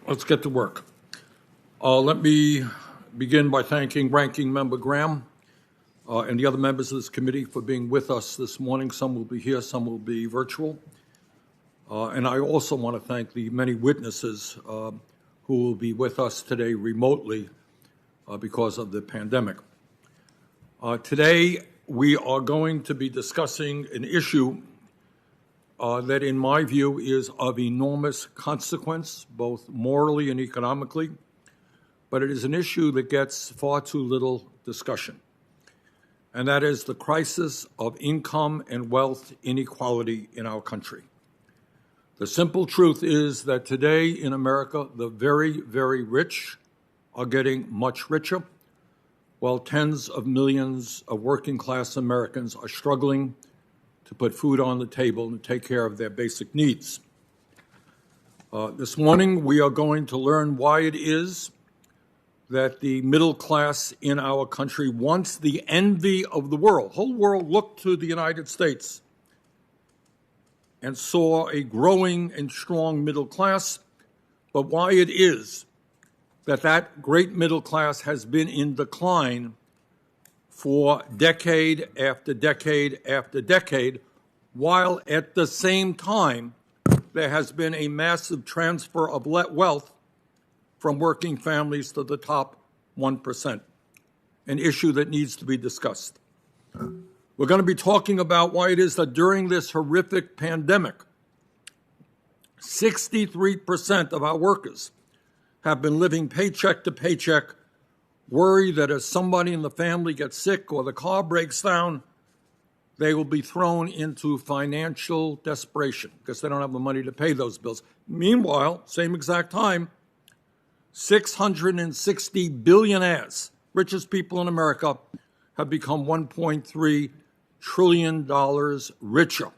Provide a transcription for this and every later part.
Let's get to work. Let me begin by thanking Ranking Member Graham and the other members of this committee for being with us this morning. Some will be here, some will be virtual. And I also want to thank the many witnesses who will be with us today remotely because of the pandemic. Today, we are going to be discussing an issue that, in my view, is of enormous consequence, both morally and economically, but it is an issue that gets far too little discussion, and that is the crisis of income and wealth inequality in our country. The simple truth is that today in America, the very, very rich are getting much richer, while tens of millions of working-class Americans are struggling to put food on the table and take care of their basic needs. This morning, we are going to learn why it is that the middle class in our country, once the envy of the world, whole world looked to the United States and saw a growing and strong middle class, but why it is that that great middle class has been in decline for decade after decade after decade, while at the same time there has been a massive transfer of wealth from working families to the top 1%, an issue that needs to be discussed. We're going to be talking about why it is that during this horrific pandemic, 63% of our workers have been living paycheck to paycheck, worried that if somebody in the family gets sick or the car breaks down, they will be thrown into financial desperation because they don't have the money to pay those bills. Meanwhile, same exact time, 660 billionaires, richest people in America, have become $1.3 trillion richer.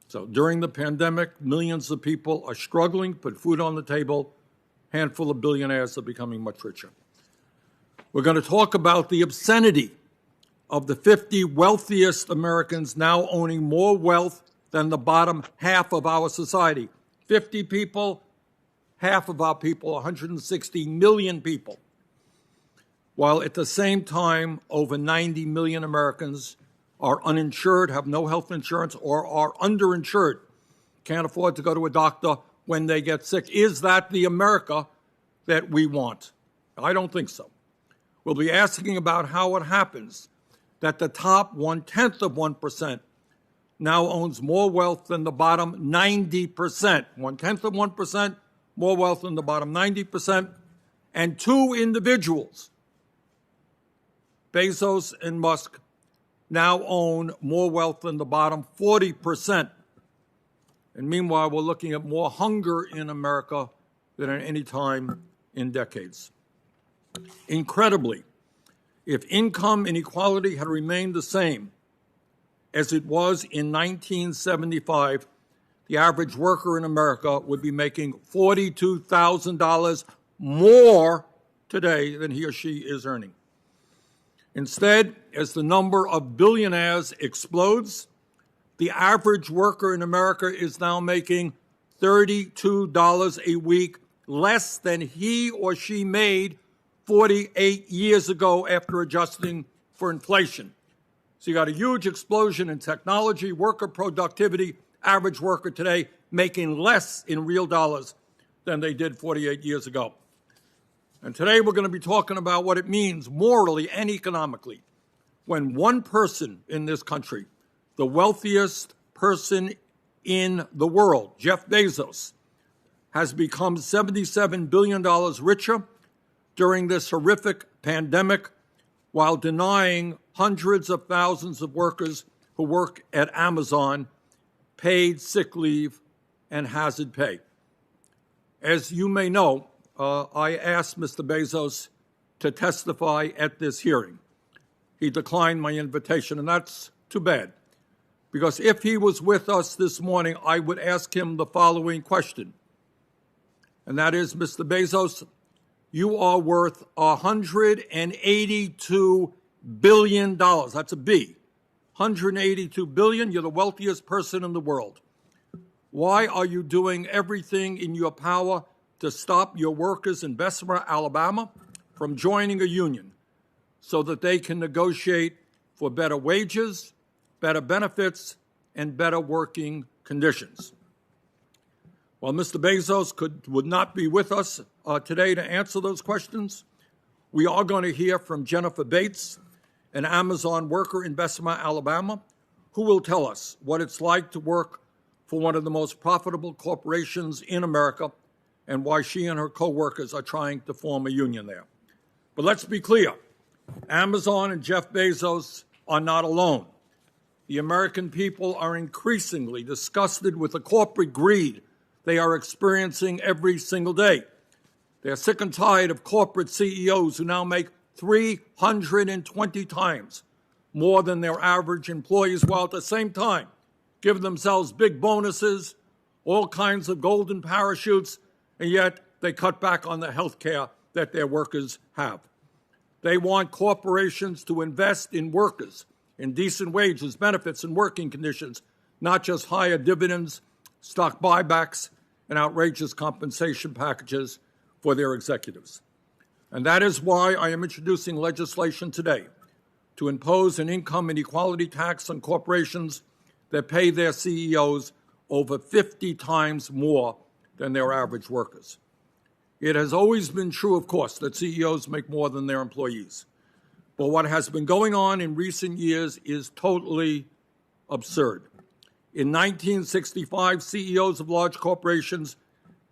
So during the pandemic, millions of people are struggling, put food on the table. Handful of billionaires are becoming much richer. We're going to talk about the obscenity of the 50 wealthiest Americans now owning more wealth than the bottom half of our society. 50 people, half of our people, 160 million people. While at the same time, over 90 million Americans are uninsured, have no health insurance, or are underinsured, can't afford to go to a doctor when they get sick. Is that the America that we want? I don't think so. We'll be asking about how it happens that the top 1/10 of 1% now owns more wealth than the bottom 90%. 1/10 of 1%, more wealth than the bottom 90%. And two individuals, Bezos and Musk, now own more wealth than the bottom 40%. And meanwhile, we're looking at more hunger in America than at any time in decades. Incredibly, if income inequality had remained the same as it was in 1975, the average worker in America would be making $42,000 more today than he or she is earning. Instead, as the number of billionaires explodes, the average worker in America is now making $32 a week less than he or she made 48 years ago after adjusting for inflation. So you got a huge explosion in technology, worker productivity, average worker today making less in real dollars than they did 48 years ago. And today we're going to be talking about what it means morally and economically when one person in this country, the wealthiest person in the world, Jeff Bezos, has become $77 billion richer during this horrific pandemic while denying hundreds of thousands of workers who work at Amazon paid sick leave and hazard pay. As you may know, I asked Mr. Bezos to testify at this hearing. He declined my invitation, and that's too bad, because if he was with us this morning, I would ask him the following question, and that is, Mr. Bezos, you are worth $182 billion. That's a B. 182 billion. You're the wealthiest person in the world. Why are you doing everything in your power to stop your workers in Bessemer, Alabama, from joining a union so that they can negotiate for better wages, better benefits, and better working conditions. While Mr. Bezos would not be with us today to answer those questions, we are going to hear from Jennifer Bates, an Amazon worker in Bessemer, Alabama, who will tell us what it's like to work for one of the most profitable corporations in America and why she and her co-workers are trying to form a union there. But let's be clear, Amazon and Jeff Bezos are not alone. The American people are increasingly disgusted with the corporate greed they are experiencing every single day. They're sick and tired of corporate CEOs who now make 320 times more than their average employees, while at the same time give themselves big bonuses, all kinds of golden parachutes, and yet they cut back on the health care that their workers have. They want corporations to invest in workers, in decent wages, benefits, and working conditions, not just higher dividends, stock buybacks, and outrageous compensation packages for their executives. And that is why I am introducing legislation today to impose an income inequality tax on corporations that pay their CEOs over 50 times more than their average workers. It has always been true, of course, that CEOs make more than their employees. But what has been going on in recent years is totally absurd. In 1965, CEOs of large corporations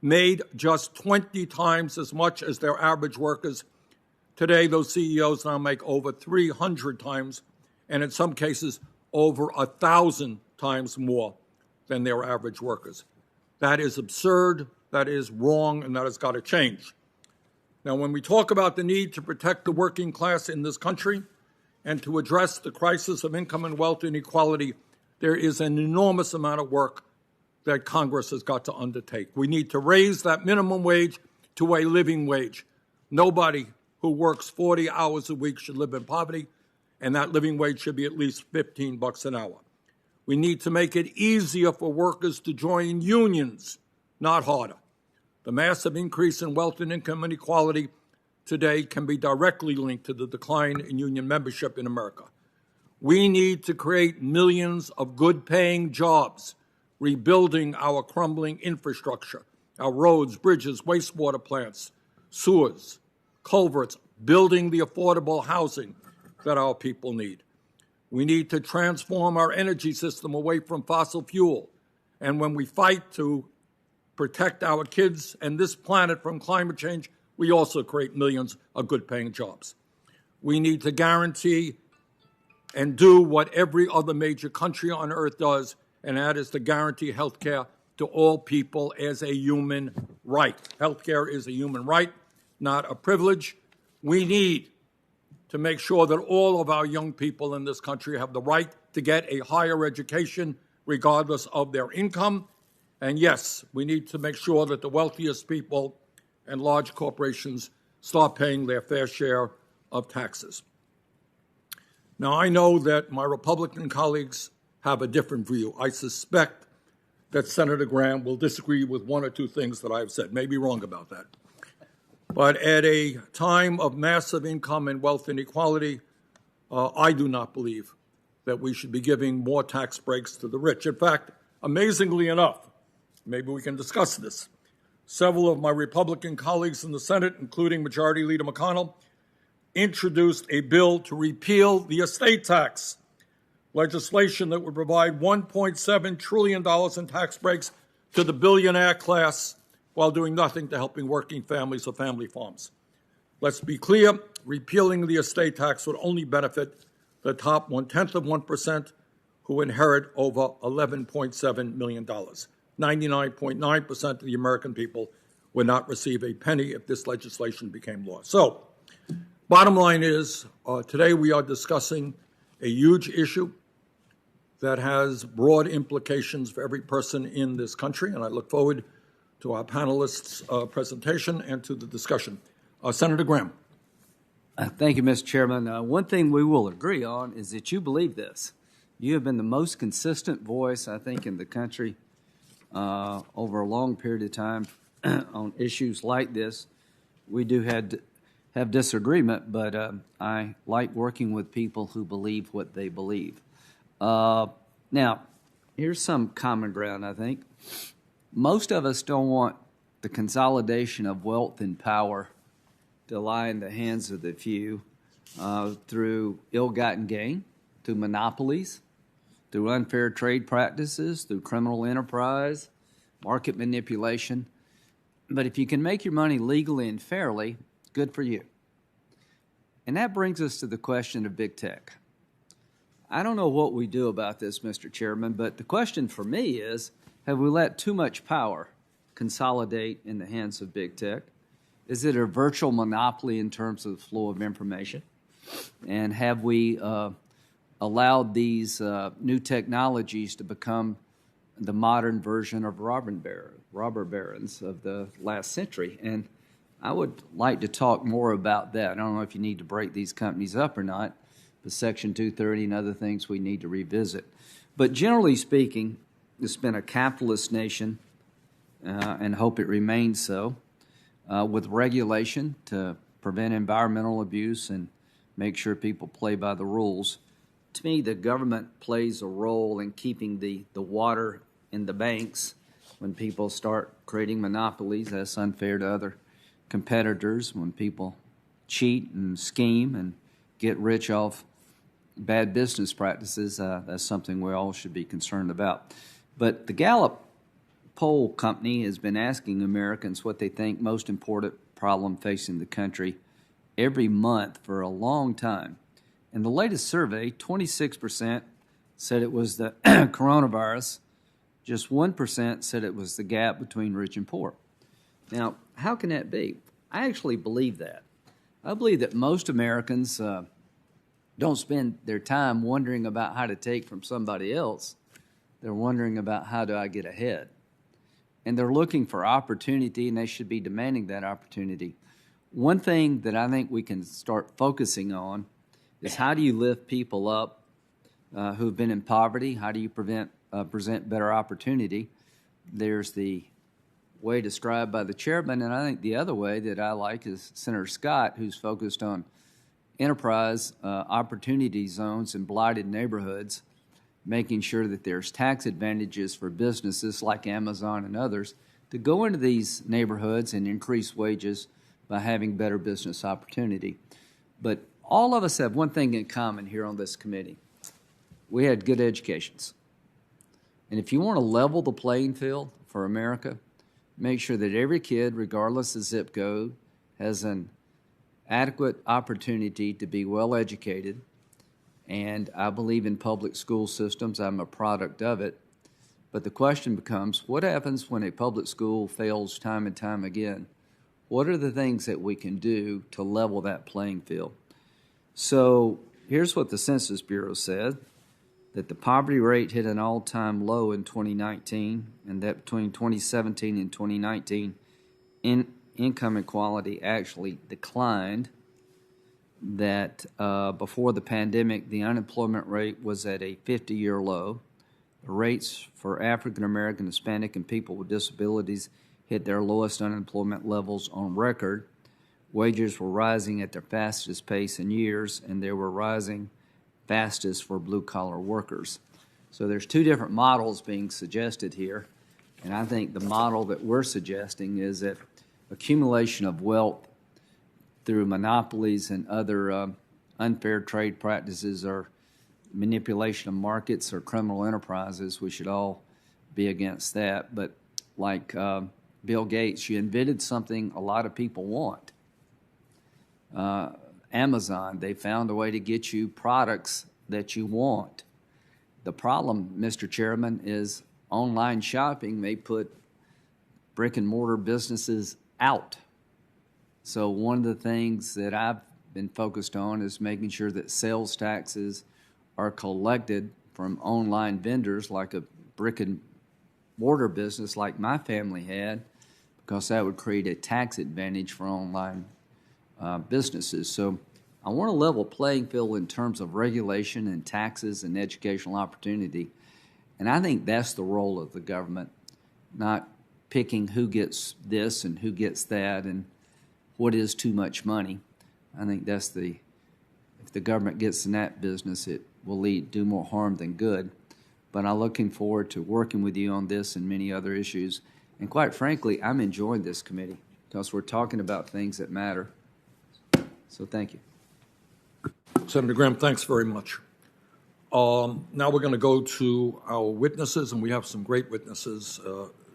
made just 20 times as much as their average workers. Today, those CEOs now make over 300 times, and in some cases, over 1,000 times more than their average workers. That is absurd, that is wrong, and that has got to change. Now, when we talk about the need to protect the working class in this country and to address the crisis of income and wealth inequality, there is an enormous amount of work that Congress has got to undertake. We need to raise that minimum wage to a living wage. Nobody who works 40 hours a week should live in poverty, and that living wage should be at least $15 an hour. We need to make it easier for workers to join unions, not harder. The massive increase in wealth and income inequality today can be directly linked to the decline in union membership in America. We need to create millions of good-paying jobs, rebuilding our crumbling infrastructure, our roads, bridges, wastewater plants, sewers, culverts, building the affordable housing that our people need. We need to transform our energy system away from fossil fuel. And when we fight to protect our kids and this planet from climate change, we also create millions of good-paying jobs. We need to guarantee and do what every other major country on earth does, and that is to guarantee health care to all people as a human right. Health care is a human right, not a privilege. We need to make sure that all of our young people in this country have the right to get a higher education regardless of their income. And yes, we need to make sure that the wealthiest people and large corporations start paying their fair share of taxes. Now, I know that my Republican colleagues have a different view. I suspect that Senator Graham will disagree with one or two things that I've said, may be wrong about that. But at a time of massive income and wealth inequality, I do not believe that we should be giving more tax breaks to the rich. In fact, amazingly enough, maybe we can discuss this, several of my Republican colleagues in the Senate, including Majority Leader McConnell, introduced a bill to repeal the estate tax, legislation that would provide $1.7 trillion in tax breaks to the billionaire class while doing nothing to helping working families or family farms. Let's be clear, repealing the estate tax would only benefit the top 0.1% who inherit over $11.7 million. 99.9% of the American people would not receive a penny if this legislation became law. So, bottom line is, today we are discussing a huge issue that has broad implications for every person in this country, and I look forward to our panelists' presentation and to the discussion. Senator Graham. Thank you, Mr. Chairman. One thing we will agree on is that you believe this. You have been the most consistent voice, I think, in the country over a long period of time on issues like this. We do have disagreement, but I like working with people who believe what they believe. Now, here's some common ground, I think. Most of us don't want the consolidation of wealth and power to lie in the hands of the few through ill-gotten gain, through monopolies, through unfair trade practices, through criminal enterprise, market manipulation. But if you can make your money legally and fairly, good for you. And that brings us to the question of big tech. I don't know what we do about this, Mr. Chairman, but the question for me is, have we let too much power consolidate in the hands of big tech? Is it a virtual monopoly in terms of the flow of information? And have we allowed these new technologies to become the modern version of robber barons of the last century? And I would like to talk more about that. I don't know if you need to break these companies up or not, the Section 230 and other things we need to revisit. But generally speaking, it's been a capitalist nation, and hope it remains so, with regulation to prevent environmental abuse and make sure people play by the rules. To me, the government plays a role in keeping the water in the banks. When people start creating monopolies, that's unfair to other competitors. When people cheat and scheme and get rich off bad business practices, that's something we all should be concerned about. But the Gallup poll company has been asking Americans what they think most important problem facing the country every month for a long time. In the latest survey, 26% said it was the coronavirus. Just 1% said it was the gap between rich and poor. Now, how can that be? I actually believe that. I believe that most Americans don't spend their time wondering about how to take from somebody else. They're wondering about how do I get ahead. And they're looking for opportunity, and they should be demanding that opportunity. One thing that I think we can start focusing on is how do you lift people up who've been in poverty? How do you present better opportunity? There's the way described by the chairman, and I think the other way that I like is Senator Scott, who's focused on enterprise opportunity zones in blighted neighborhoods, making sure that there's tax advantages for businesses like Amazon and others to go into these neighborhoods and increase wages by having better business opportunity. But all of us have one thing in common here on this committee. We had good educations. And if you want to level the playing field for America, make sure that every kid, regardless of zip code, has an adequate opportunity to be well educated. And I believe in public school systems. I'm a product of it. But the question becomes, what happens when a public school fails time and time again? What are the things that we can do to level that playing field? So here's what the Census Bureau said, that the poverty rate hit an all-time low in 2019, and that between 2017 and 2019, income equality actually declined, that before the pandemic, the unemployment rate was at a 50-year low. The rates for African American, Hispanic, and people with disabilities hit their lowest unemployment levels on record. Wages were rising at their fastest pace in years, and they were rising fastest for blue-collar workers. So there's two different models being suggested here, and I think the model that we're suggesting is that accumulation of wealth through monopolies and other unfair trade practices or manipulation of markets or criminal enterprises, we should all be against that. But like Bill Gates, you invented something a lot of people want. Amazon, they found a way to get you products that you want. The problem, Mr. Chairman, is online shopping may put brick and mortar businesses out. So one of the things that I've been focused on is making sure that sales taxes are collected from online vendors like a brick and mortar business like my family had, because that would create a tax advantage for online businesses. So I want a level playing field in terms of regulation and taxes and educational opportunity. And I think that's the role of the government, not picking who gets this and who gets that and what is too much money. I think if the government gets in that business, it will do more harm than good. But I'm looking forward to working with you on this and many other issues. And quite frankly, I'm enjoying this committee because we're talking about things that matter. So thank you. Senator Graham, thanks very much. Now we're going to go to our witnesses, and we have some great witnesses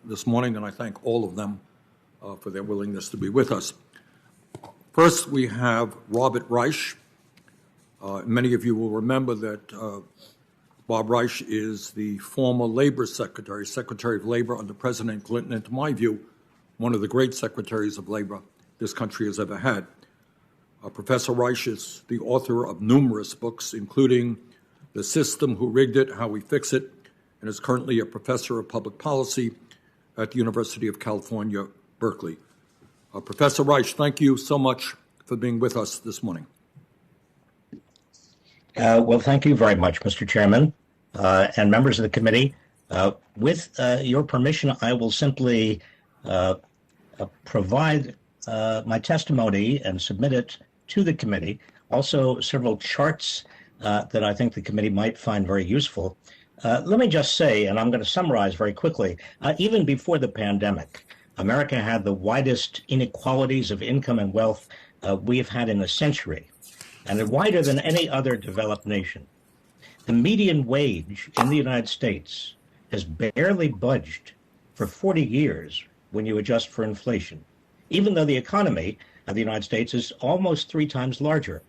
this morning, and I thank all of them for their willingness to be with us. First, we have Robert Reich. Many of you will remember that Bob Reich is the former Labor Secretary, Secretary of Labor under President Clinton, and to my view, one of the great secretaries of labor this country has ever had. Professor Reich is the author of numerous books, including The System, Who Rigged It, How We Fix It, and is currently a professor of public policy at the University of California, Berkeley. Professor Reich, thank you so much for being with us this morning. Well, thank you very much, Mr. Chairman, and members of the committee. With your permission, I will simply provide my testimony and submit it to the committee. Also, several charts that I think the committee might find very useful. Let me just say, and I'm going to summarize very quickly, even before the pandemic, America had the widest inequalities of income and wealth we have had in a century, and wider than any other developed nation. The median wage in the United States has barely budged for 40 years when you adjust for inflation, even though the economy of the United States is almost 3 times larger.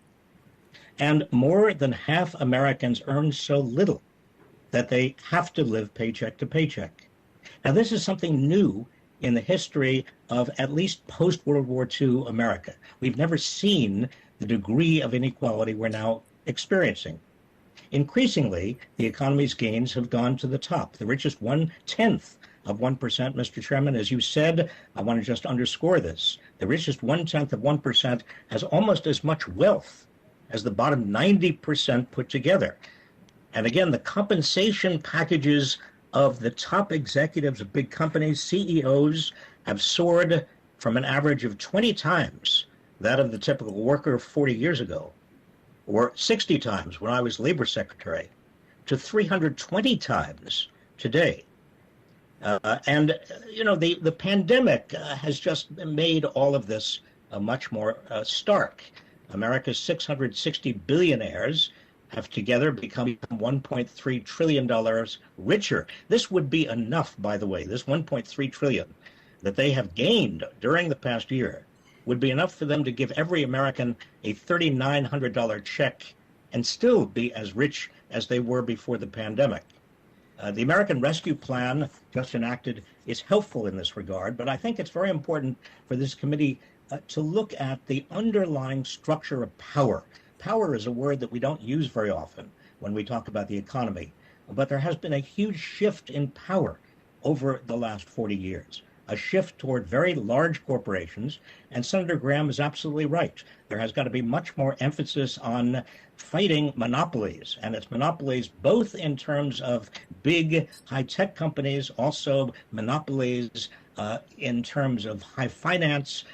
And more than half Americans earn so little that they have to live paycheck to paycheck. Now, this is something new in the history of at least post-World War II America. We've never seen the degree of inequality we're now experiencing. Increasingly, the economy's gains have gone to the top. The richest 1/10 of 1%, Mr. Chairman, as you said, I want to just underscore this. The richest 1/10 of 1% has almost as much wealth as the bottom 90% put together. And again, the compensation packages of the top executives of big companies, CEOs, have soared from an average of 20 times that of the typical worker 40 years ago, or 60 times when I was labor secretary, to 320 times today. And, you know, the pandemic has just made all of this much more stark. America's 660 billionaires have together become $1.3 trillion richer. This would be enough, by the way, this $1.3 trillion that they have gained during the past year would be enough for them to give every American a $3,900 check and still be as rich as they were before the pandemic. The American Rescue Plan, just enacted, is helpful in this regard, but I think it's very important for this committee to look at the underlying structure of power. Power is a word that we don't use very often when we talk about the economy, but there has been a huge shift in power over the last 40 years, a shift toward very large corporations, and Senator Graham is absolutely right. There has got to be much more emphasis on fighting monopolies, and it's monopolies both in terms of big high-tech companies, also monopolies in terms of high finance,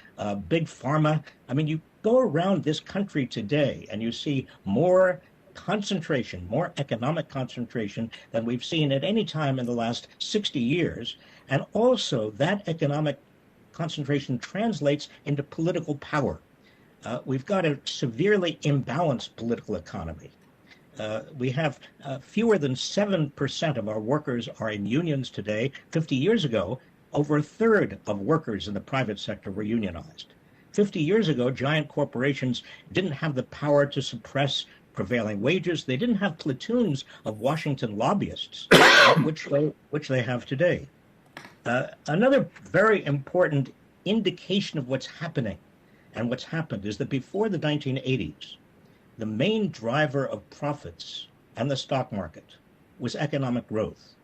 big pharma. I mean, you go around this country today and you see more concentration, more economic concentration than we've seen at any time in the last 60 years. And also that economic concentration translates into political power. We've got a severely imbalanced political economy. We have fewer than 7% of our workers are in unions today. 50 years ago, over a third of workers in the private sector were unionized. 50 years ago, giant corporations didn't have the power to suppress prevailing wages. They didn't have platoons of Washington lobbyists, which they have today. Another very important indication of what's happening and what's happened is that before the 1980s, the main driver of profits and the stock market was economic growth.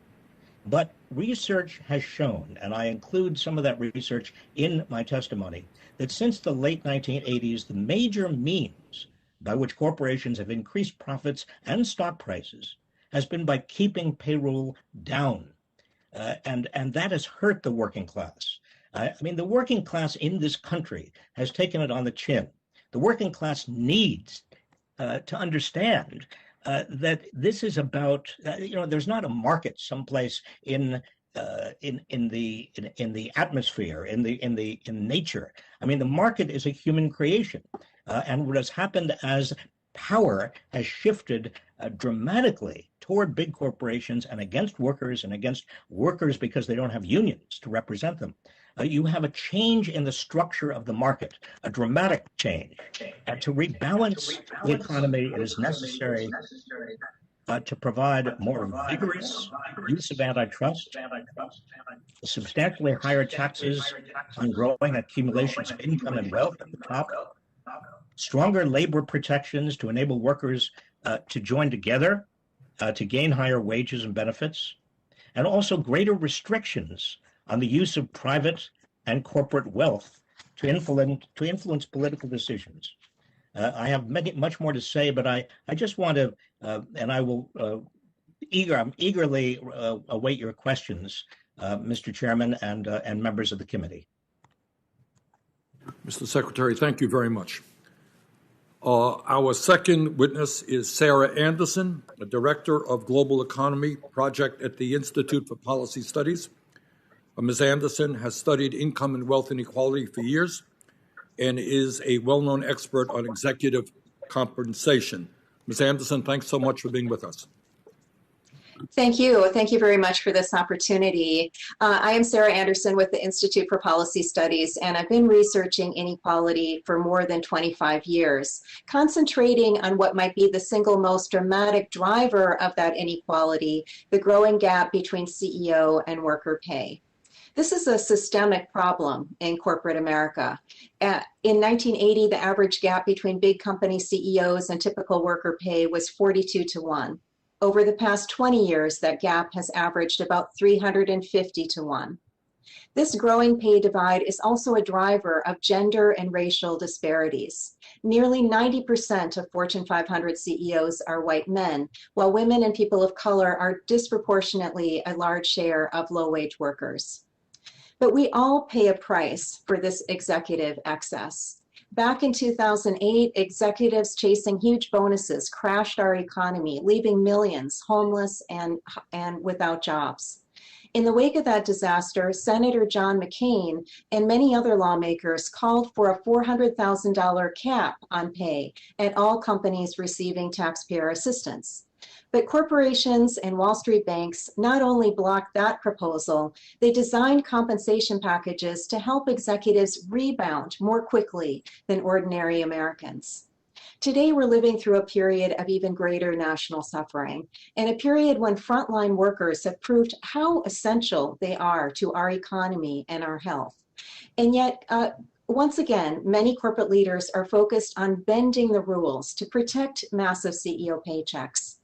But research has shown, and I include some of that research in my testimony, that since the late 1980s, the major means by which corporations have increased profits and stock prices has been by keeping payroll down. and that has hurt the working class. I mean, the working class in this country has taken it on the chin. The working class needs to understand that this is about, there's not a market someplace in the atmosphere, in nature. I mean, the market is a human creation, and what has happened as power has shifted dramatically toward big corporations and against workers because they don't have unions to represent them. You have a change in the structure of the market, a dramatic change. And to rebalance the economy, it is necessary to provide more vigorous use of antitrust, substantially higher taxes on growing accumulations of income and wealth at the top, stronger labor protections to enable workers to join together to gain higher wages and benefits, and also greater restrictions on the use of private and corporate wealth to influence political decisions. I have much more to say, but I just want to, and I will eagerly await your questions, Mr. Chairman and members of the committee. Mr. Secretary, thank you very much. Our second witness is Sarah Anderson, a Director of Global Economy Project at the Institute for Policy Studies. Ms. Anderson has studied income and wealth inequality for years and is a well-known expert on executive compensation. Ms. Anderson, thanks so much for being with us. Thank you. Thank you very much for this opportunity. I am Sarah Anderson with the Institute for Policy Studies, and I've been researching inequality for more than 25 years, concentrating on what might be the single most dramatic driver of that inequality, the growing gap between CEO and worker pay. This is a systemic problem in corporate America. In 1980, the average gap between big company CEOs and typical worker pay was 42 to 1. Over the past 20 years, that gap has averaged about 350 to 1. This growing pay divide is also a driver of gender and racial disparities. Nearly 90% of Fortune 500 CEOs are white men, while women and people of color are disproportionately a large share of low-wage workers. But we all pay a price for this executive excess. Back in 2008, executives chasing huge bonuses crashed our economy, leaving millions homeless and without jobs. In the wake of that disaster, Senator John McCain and many other lawmakers called for a $400,000 cap on pay at all companies receiving taxpayer assistance. But corporations and Wall Street banks not only blocked that proposal, they designed compensation packages to help executives rebound more quickly than ordinary Americans. Today, we're living through a period of even greater national suffering, and a period when frontline workers have proved how essential they are to our economy and our health. And yet, once again, many corporate leaders are focused on bending the rules to protect massive CEO paychecks.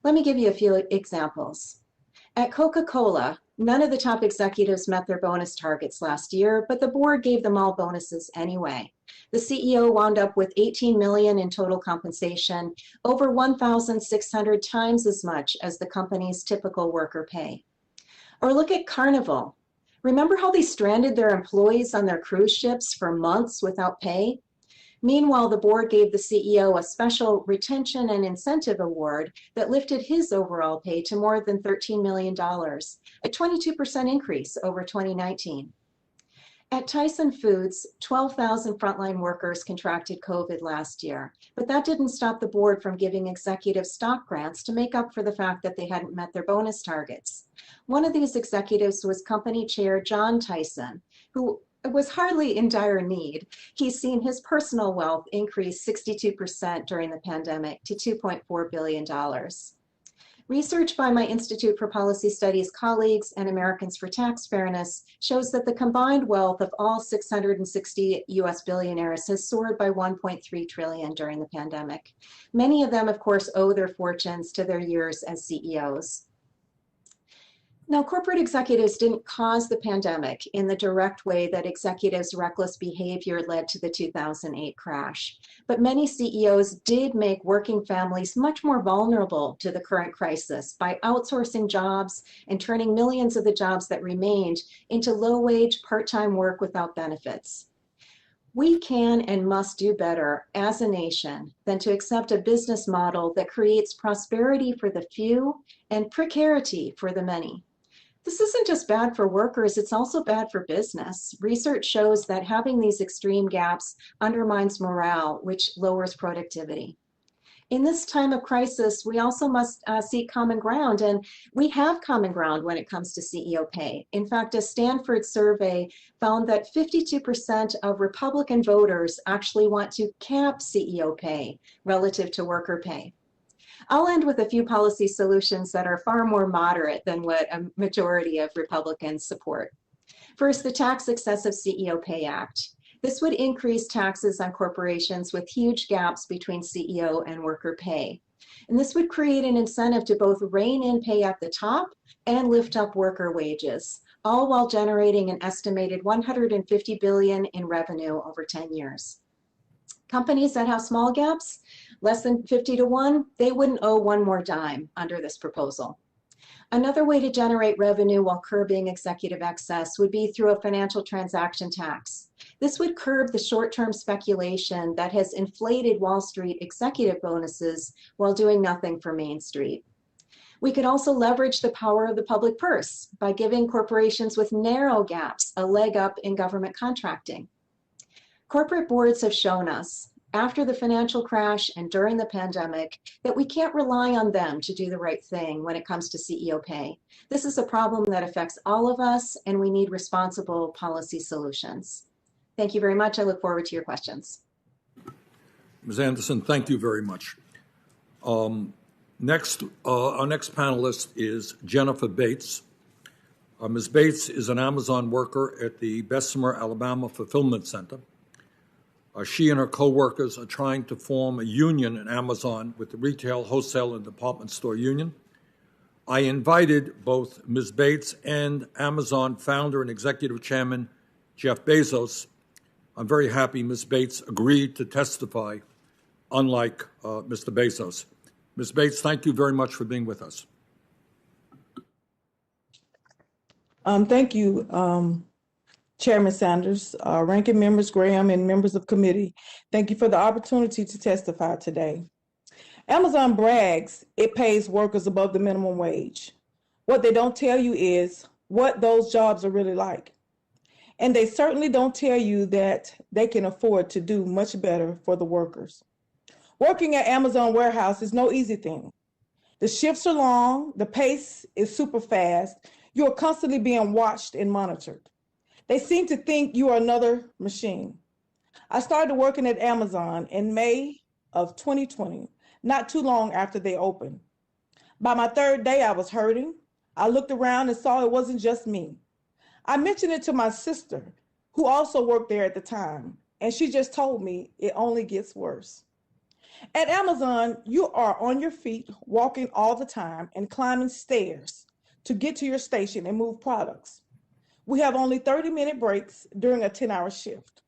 Let me give you a few examples. At Coca-Cola, none of the top executives met their bonus targets last year, but the board gave them all bonuses anyway. The CEO wound up with $18 million in total compensation, over 1,600 times as much as the company's typical worker pay. Or look at Carnival. Remember how they stranded their employees on their cruise ships for months without pay? Meanwhile, the board gave the CEO a special retention and incentive award that lifted his overall pay to more than $13 million, a 22% increase over 2019. At Tyson Foods, 12,000 frontline workers contracted COVID last year, but that didn't stop the board from giving executive stock grants to make up for the fact that they hadn't met their bonus targets. One of these executives was company chair John Tyson, who was hardly in dire need. He's seen his personal wealth increase 62% during the pandemic to $2.4 billion. Research by my Institute for Policy Studies colleagues and Americans for Tax Fairness shows that the combined wealth of all 660 US billionaires has soared by 1.3 trillion during the pandemic. Many of them, of course, owe their fortunes to their years as CEOs. Now, corporate executives didn't cause the pandemic in the direct way that executives' reckless behavior led to the 2008 crash. But many CEOs did make working families much more vulnerable to the current crisis by outsourcing jobs and turning millions of the jobs that remained into low-wage, part-time work without benefits. We can and must do better as a nation than to accept a business model that creates prosperity for the few and precarity for the many. This isn't just bad for workers, it's also bad for business. Research shows that having these extreme gaps undermines morale, which lowers productivity. In this time of crisis, we also must seek common ground, and we have common ground when it comes to CEO pay. In fact, a Stanford survey found that 52% of Republican voters actually want to cap CEO pay relative to worker pay. I'll end with a few policy solutions that are far more moderate than what a majority of Republicans support. First, the Tax Excessive CEO Pay Act. This would increase taxes on corporations with huge gaps between CEO and worker pay. And this would create an incentive to both rein in pay at the top and lift up worker wages, all while generating an estimated $150 billion in revenue over 10 years. Companies that have small gaps, less than 50 to 1, they wouldn't owe one more dime under this proposal. Another way to generate revenue while curbing executive excess would be through a financial transaction tax. This would curb the short-term speculation that has inflated Wall Street executive bonuses while doing nothing for Main Street. We could also leverage the power of the public purse by giving corporations with narrow gaps a leg up in government contracting. Corporate boards have shown us, after the financial crash and during the pandemic, that we can't rely on them to do the right thing when it comes to CEO pay. This is a problem that affects all of us, and we need responsible policy solutions. Thank you very much. I look forward to your questions. Ms. Anderson, thank you very much. Our next panelist is Jennifer Bates. Ms. Bates is an Amazon worker at the Bessemer, Alabama Fulfillment Center. She and her co-workers are trying to form a union in Amazon with the Retail, Wholesale, and Department Store Union. I invited both Ms. Bates and Amazon founder and executive chairman Jeff Bezos. I'm very happy Ms. Bates agreed to testify, unlike Mr. Bezos. Ms. Bates, thank you very much for being with us. Thank you, Chairman Sanders, ranking members Graham, and members of committee. Thank you for the opportunity to testify today. Amazon brags it pays workers above the minimum wage. What they don't tell you is what those jobs are really like. And they certainly don't tell you that they can afford to do much better for the workers. Working at Amazon warehouse is no easy thing. The shifts are long, the pace is super fast, you are constantly being watched and monitored. They seem to think you are another machine. I started working at Amazon in May of 2020, not too long after they opened. By my third day, I was hurting. I looked around and saw it wasn't just me. I mentioned it to my sister, who also worked there at the time, and she just told me it only gets worse. At Amazon, you are on your feet, walking all the time and climbing stairs to get to your station and move products. We have only 30-minute breaks during a 10-hour shift,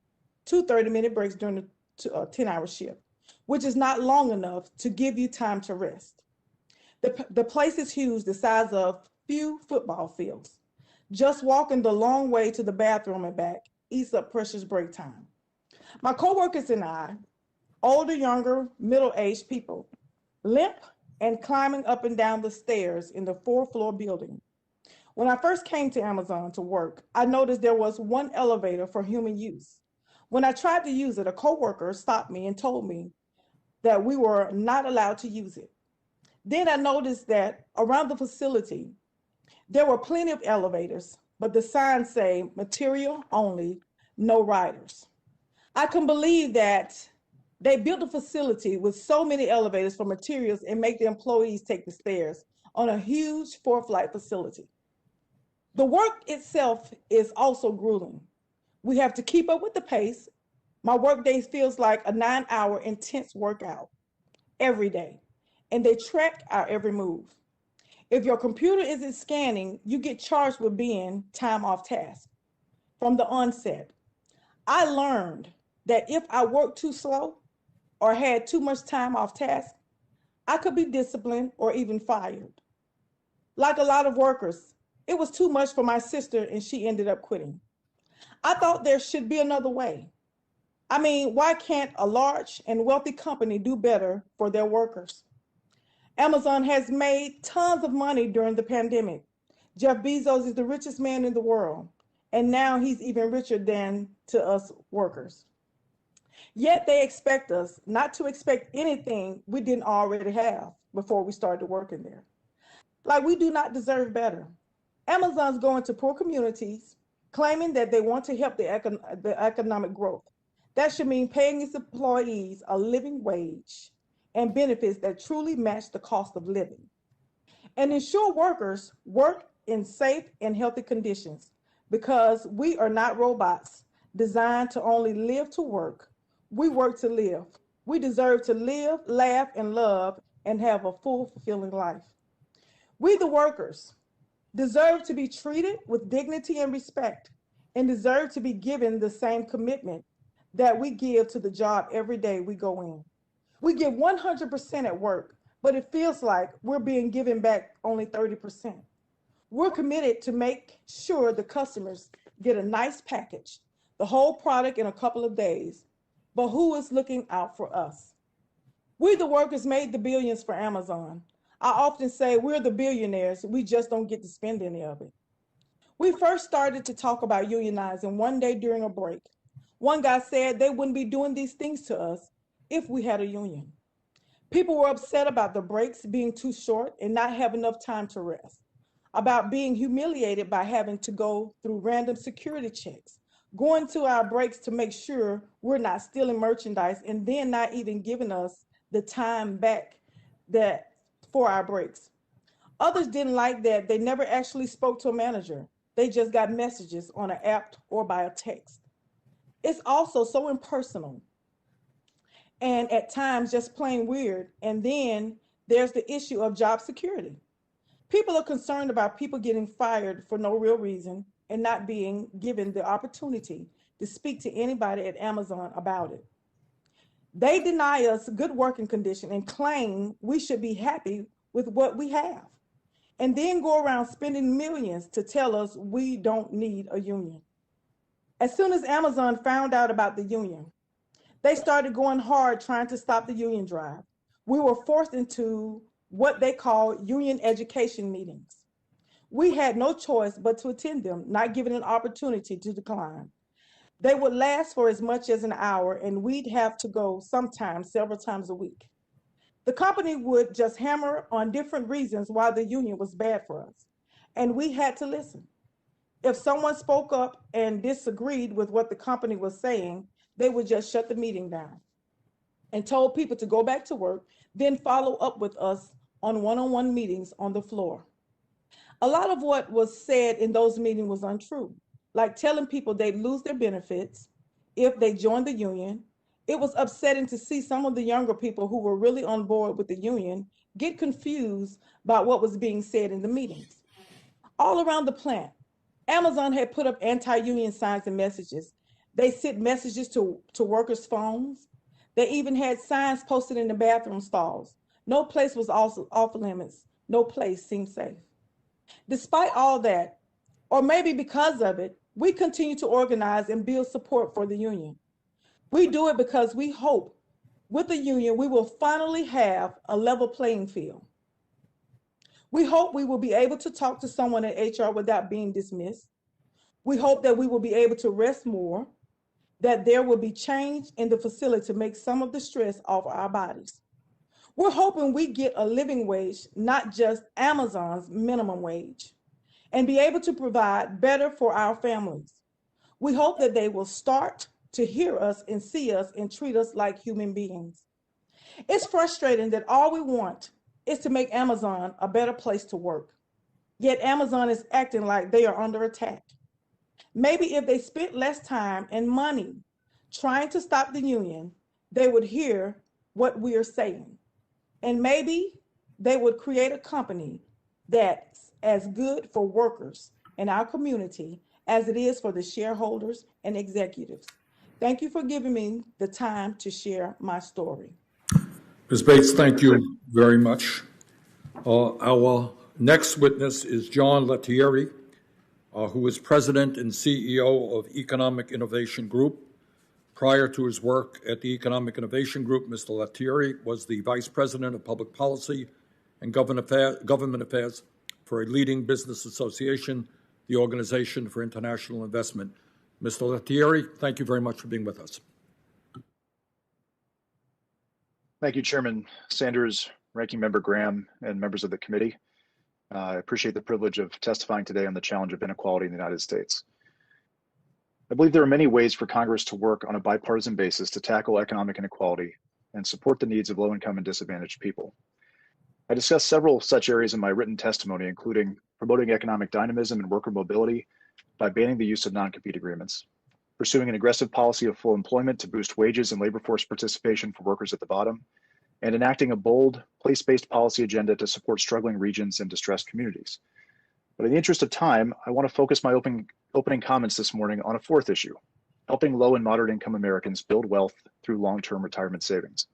2 30-minute breaks during a 10-hour shift, which is not long enough to give you time to rest. The place is huge, the size of few football fields. Just walking the long way to the bathroom and back eats up precious break time. My coworkers and I, older, younger, middle-aged people, limp and climbing up and down the stairs in the 4th-floor building. When I first came to Amazon to work, I noticed there was one elevator for human use. When I tried to use it, a coworker stopped me and told me that we were not allowed to use it. Then I noticed that around the facility, there were plenty of elevators, but the signs say material only, no riders. I can believe that they built a facility with so many elevators for materials and make the employees take the stairs on a huge 4-flight facility. The work itself is also grueling. We have to keep up with the pace. My workday feels like a 9-hour intense workout every day, and they track our every move. If your computer isn't scanning, you get charged with being time off task. From the onset, I learned that if I worked too slow or had too much time off task, I could be disciplined or even fired. Like a lot of workers, it was too much for my sister and she ended up quitting. I thought there should be another way. I mean, why can't a large and wealthy company do better for their workers? Amazon has made tons of money during the pandemic. Jeff Bezos is the richest man in the world, and now he's even richer than to us workers. Yet they expect us not to expect anything we didn't already have before we started working there. Like we do not deserve better. Amazon's going to poor communities, claiming that they want to help the economic growth. That should mean paying its employees a living wage and benefits that truly match the cost of living. And ensure workers work in safe and healthy conditions because we are not robots designed to only live to work. We work to live. We deserve to live, laugh, and love and have a full, fulfilling life. We, the workers, deserve to be treated with dignity and respect and deserve to be given the same commitment that we give to the job every day we go in. We give 100% at work, but it feels like we're being given back only 30%. We're committed to make sure the customers get a nice package, the whole product in a couple of days, but who is looking out for us? We, the workers, made the billions for Amazon. I often say we're the billionaires, we just don't get to spend any of it. We first started to talk about unionizing one day during a break. One guy said they wouldn't be doing these things to us if we had a union. People were upset about the breaks being too short and not have enough time to rest, about being humiliated by having to go through random security checks, going to our breaks to make sure we're not stealing merchandise and then not even giving us the time back that for our breaks. Others didn't like that they never actually spoke to a manager. They just got messages on an app or by a text. It's also so impersonal and at times just plain weird. And then there's the issue of job security. People are concerned about people getting fired for no real reason and not being given the opportunity to speak to anybody at Amazon about it. They deny us good working conditions and claim we should be happy with what we have, and then go around spending millions to tell us we don't need a union. As soon as Amazon found out about the union, they started going hard trying to stop the union drive. We were forced into what they call union education meetings. We had no choice but to attend them, not given an opportunity to decline. They would last for as much as an hour, and we'd have to go sometimes several times a week. The company would just hammer on different reasons why the union was bad for us, and we had to listen. If someone spoke up and disagreed with what the company was saying, they would just shut the meeting down and told people to go back to work, then follow up with us on one-on-one meetings on the floor. A lot of what was said in those meetings was untrue, like telling people they'd lose their benefits if they joined the union. It was upsetting to see some of the younger people who were really on board with the union get confused about what was being said in the meetings. All around the plant, Amazon had put up anti-union signs and messages. They sent messages to workers' phones. They even had signs posted in the bathroom stalls. No place was also off limits. No place seemed safe. Despite all that, or maybe because of it, we continue to organize and build support for the union. We do it because we hope with the union we will finally have a level playing field. We hope we will be able to talk to someone at HR without being dismissed. We hope that we will be able to rest more, that there will be change in the facility to make some of the stress off our bodies. We're hoping we get a living wage, not just Amazon's minimum wage, and be able to provide better for our families. We hope that they will start to hear us and see us and treat us like human beings. It's frustrating that all we want is to make Amazon a better place to work. Yet Amazon is acting like they are under attack. Maybe if they spent less time and money trying to stop the union, they would hear what we are saying. And maybe they would create a company that's as good for workers in our community as it is for the shareholders and executives. Thank you for giving me the time to share my story. Ms. Bates, thank you very much. Our next witness is John Letieri, who is President and CEO of Economic Innovation Group. Prior to his work at the Economic Innovation Group, Mr. Letieri was the Vice President of Public Policy and Government Affairs for a leading business association, the Organization for International Investment. Mr. Letieri, thank you very much for being with us. Thank you, Chairman Sanders, Ranking Member Graham, and members of the committee. I appreciate the privilege of testifying today on the challenge of inequality in the United States. I believe there are many ways for Congress to work on a bipartisan basis to tackle economic inequality and support the needs of low-income and disadvantaged people. I discussed several such areas in my written testimony, including promoting economic dynamism and worker mobility by banning the use of non-compete agreements, pursuing an aggressive policy of full employment to boost wages and labor force participation for workers at the bottom, and enacting a bold, place-based policy agenda to support struggling regions and distressed communities. But in the interest of time, I want to focus my opening comments this morning on a fourth issue, helping low and moderate income Americans build wealth through long-term retirement savings.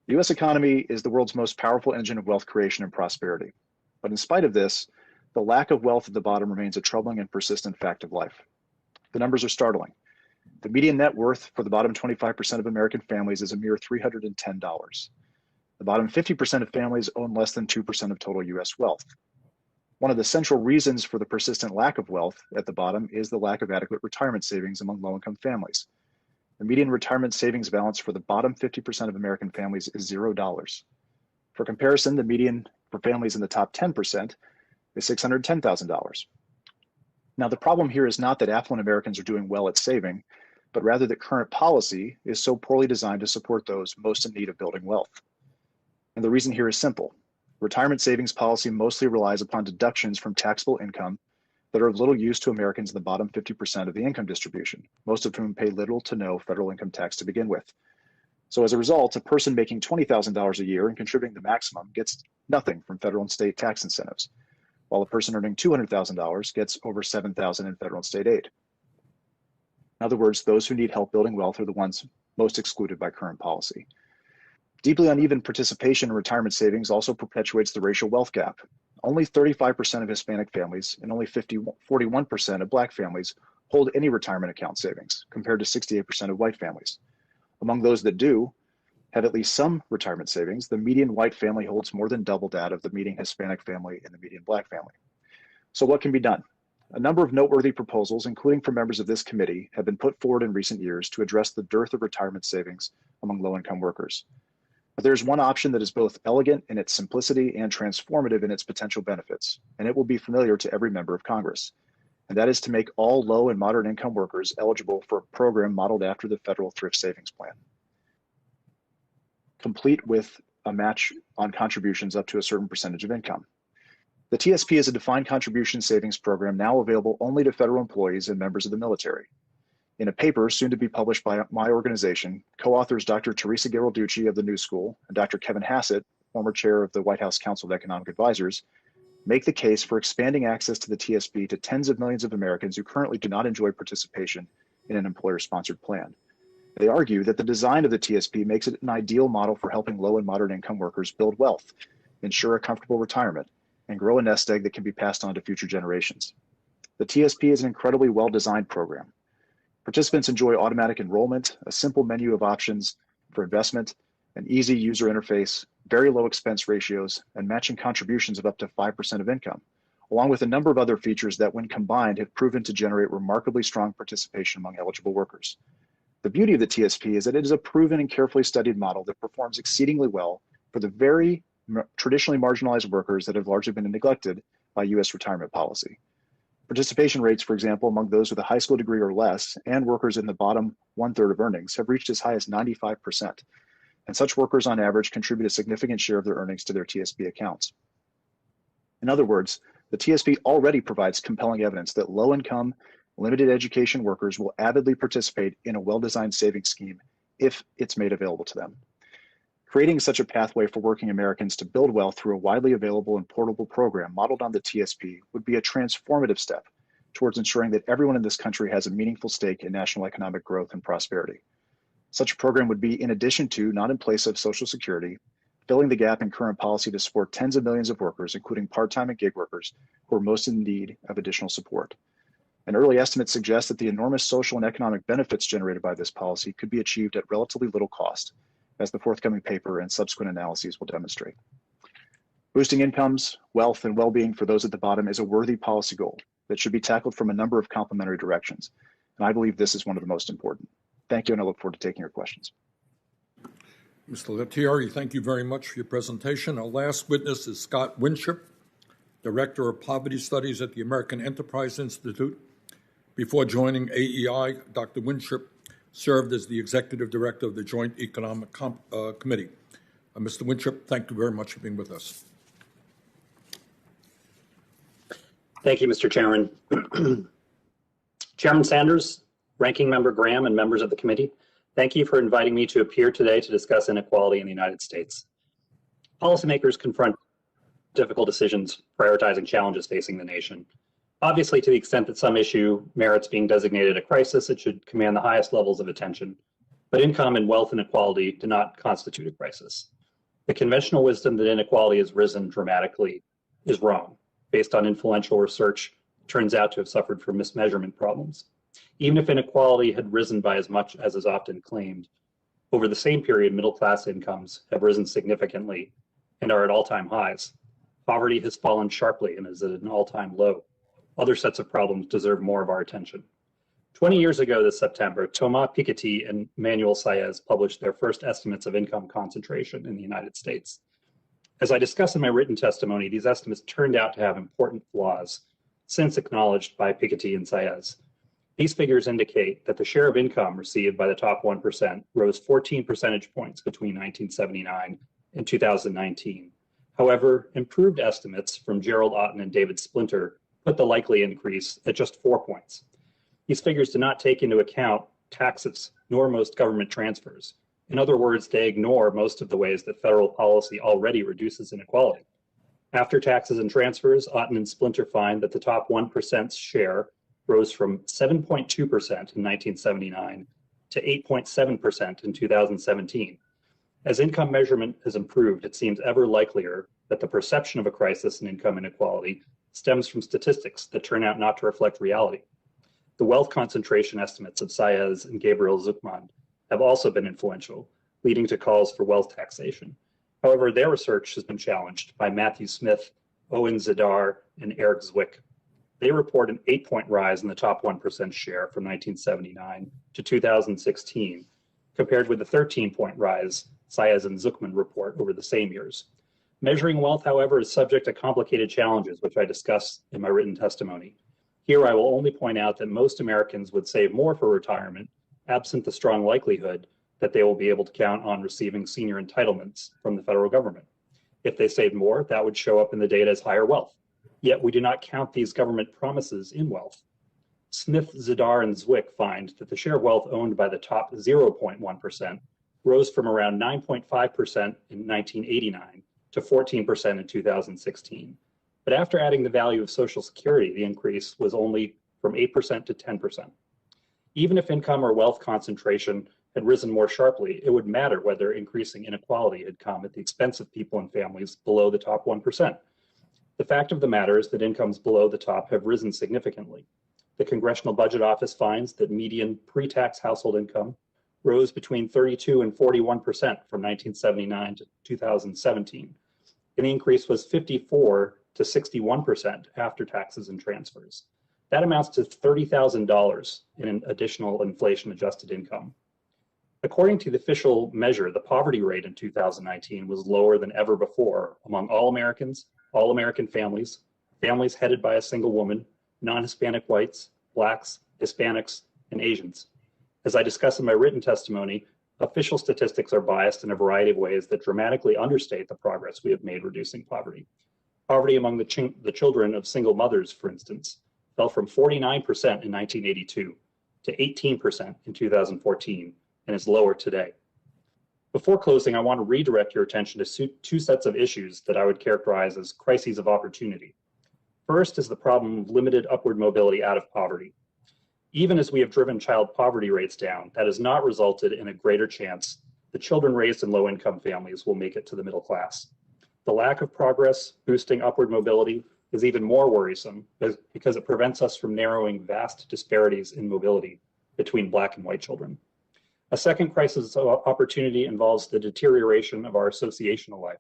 The U.S. economy is the world's most powerful engine of wealth creation and prosperity. But in spite of this, the lack of wealth at the bottom remains a troubling and persistent fact of life. The numbers are startling. The median net worth for the bottom 25% of American families is a mere $310. The bottom 50% of families own less than 2% of total U.S. wealth. One of the central reasons for the persistent lack of wealth at the bottom is the lack of adequate retirement savings among low-income families. The median retirement savings balance for the bottom 50% of American families is $0. For comparison, the median for families in the top 10% is $610,000. Now, the problem here is not that affluent Americans are doing well at saving, but rather that current policy is so poorly designed to support those most in need of building wealth. And the reason here is simple. Retirement savings policy mostly relies upon deductions from taxable income that are of little use to Americans in the bottom 50% of the income distribution, most of whom pay little to no federal income tax to begin with. So as a result, a person making $20,000 a year and contributing the maximum gets nothing from federal and state tax incentives, while a person earning $200,000 gets over $7,000 in federal and state aid. In other words, those who need help building wealth are the ones most excluded by current policy. Deeply uneven participation in retirement savings also perpetuates the racial wealth gap. Only 35% of Hispanic families and only 41% of Black families hold any retirement account savings, compared to 68% of white families. Among those that do have at least some retirement savings, the median white family holds more than double that of the median Hispanic family and the median Black family. So what can be done? A number of noteworthy proposals, including from members of this committee, have been put forward in recent years to address the dearth of retirement savings among low-income workers. But there's one option that is both elegant in its simplicity and transformative in its potential benefits, and it will be familiar to every member of Congress. And that is to make all low and moderate income workers eligible for a program modeled after the federal thrift savings plan, complete with a match on contributions up to a certain percentage of income. The TSP is a defined contribution savings program now available only to federal employees and members of the military. In a paper soon to be published by my organization, co-authors Dr. Teresa Geralducci of the New School and Dr. Kevin Hassett, former chair of the White House Council of Economic Advisors, make the case for expanding access to the TSP to tens of millions of Americans who currently do not enjoy participation in an employer-sponsored plan. They argue that the design of the TSP makes it an ideal model for helping low and moderate income workers build wealth, ensure a comfortable retirement, and grow a nest egg that can be passed on to future generations. The TSP is an incredibly well-designed program. Participants enjoy automatic enrollment, a simple menu of options for investment, an easy user interface, very low expense ratios, and matching contributions of up to 5% of income, along with a number of other features that, when combined, have proven to generate remarkably strong participation among eligible workers. The beauty of the TSP is that it is a proven and carefully studied model that performs exceedingly well for the very traditionally marginalized workers that have largely been neglected by U.S. retirement policy. Participation rates, for example, among those with a high school degree or less and workers in the bottom 1/3 of earnings have reached as high as 95%. And such workers on average contribute a significant share of their earnings to their TSP accounts. In other words, the TSP already provides compelling evidence that low-income, limited education workers will avidly participate in a well-designed savings scheme if it's made available to them. Creating such a pathway for working Americans to build wealth through a widely available and portable program modeled on the TSP would be a transformative step towards ensuring that everyone in this country has a meaningful stake in national economic growth and prosperity. Such a program would be in addition to, not in place of, Social Security, filling the gap in current policy to support tens of millions of workers, including part-time and gig workers, who are most in need of additional support. And early estimates suggest that the enormous social and economic benefits generated by this policy could be achieved at relatively little cost, as the forthcoming paper and subsequent analyses will demonstrate. Boosting incomes, wealth, and well-being for those at the bottom is a worthy policy goal that should be tackled from a number of complementary directions. And I believe this is one of the most important. Thank you, and I look forward to taking your questions. Mr. Letieri, thank you very much for your presentation. Our last witness is Scott Winship, Director of Poverty Studies at the American Enterprise Institute. Before joining AEI, Dr. Winship served as the Executive Director of the Joint Economic Committee. Mr. Winship, thank you very much for being with us. Thank you, Mr. Chairman. Chairman Sanders, Ranking Member Graham, and members of the committee, thank you for inviting me to appear today to discuss inequality in the United States. Policymakers confront difficult decisions, prioritizing challenges facing the nation. Obviously, to the extent that some issue merits being designated a crisis, it should command the highest levels of attention. But income and wealth inequality do not constitute a crisis. The conventional wisdom that inequality has risen dramatically is wrong. Based on influential research, it turns out to have suffered from mismeasurement problems. Even if inequality had risen by as much as is often claimed, over the same period, middle-class incomes have risen significantly and are at all-time highs. Poverty has fallen sharply and is at an all-time low. Other sets of problems deserve more of our attention. 20 years ago this September, Thomas Piketty and Manuel Saez published their first estimates of income concentration in the United States. As I discuss in my written testimony, these estimates turned out to have important flaws, since acknowledged by Piketty and Saez. These figures indicate that the share of income received by the top 1% rose 14 percentage points between 1979 and 2019. However, improved estimates from Gerald Otten and David Splinter put the likely increase at just 4 points. These figures do not take into account taxes nor most government transfers. In other words, they ignore most of the ways that federal policy already reduces inequality. After taxes and transfers, Otten and Splinter find that the top 1%'s share rose from 7.2% in 1979 to 8.7% in 2017. As income measurement has improved, it seems ever likelier that the perception of a crisis in income inequality stems from statistics that turn out not to reflect reality. The wealth concentration estimates of Saez and Gabriel Zucman have also been influential, leading to calls for wealth taxation. However, their research has been challenged by Matthew Smith, Owen Zidar, and Eric Zwick. They report an 8-point rise in the top 1% share from 1979 to 2016, compared with the 13-point rise Saez and Zucman report over the same years. Measuring wealth, however, is subject to complicated challenges, which I discuss in my written testimony. Here, I will only point out that most Americans would save more for retirement, absent the strong likelihood that they will be able to count on receiving senior entitlements from the federal government. If they saved more, that would show up in the data as higher wealth. Yet we do not count these government promises in wealth. Smith, Zidar, and Zwick find that the share of wealth owned by the top 0.1% rose from around 9.5% in 1989 to 14% in 2016. But after adding the value of Social Security, the increase was only from 8% to 10%. Even if income or wealth concentration had risen more sharply, it would matter whether increasing inequality had come at the expense of people and families below the top 1%. The fact of the matter is that incomes below the top have risen significantly. The Congressional Budget Office finds that median pre-tax household income rose between 32 and 41% from 1979 to 2017. And the increase was 54 to 61% after taxes and transfers. That amounts to $30,000 in an additional inflation-adjusted income. According to the official measure, the poverty rate in 2019 was lower than ever before among all Americans, all American families, families headed by a single woman, non-Hispanic whites, Blacks, Hispanics, and Asians. As I discuss in my written testimony, official statistics are biased in a variety of ways that dramatically understate the progress we have made reducing poverty. Poverty among the children of single mothers, for instance, fell from 49% in 1982 to 18% in 2014 and is lower today. Before closing, I want to redirect your attention to two sets of issues that I would characterize as crises of opportunity. First is the problem of limited upward mobility out of poverty. Even as we have driven child poverty rates down, that has not resulted in a greater chance that children raised in low-income families will make it to the middle class. The lack of progress boosting upward mobility is even more worrisome because it prevents us from narrowing vast disparities in mobility between Black and white children. A second crisis of opportunity involves the deterioration of our associational life.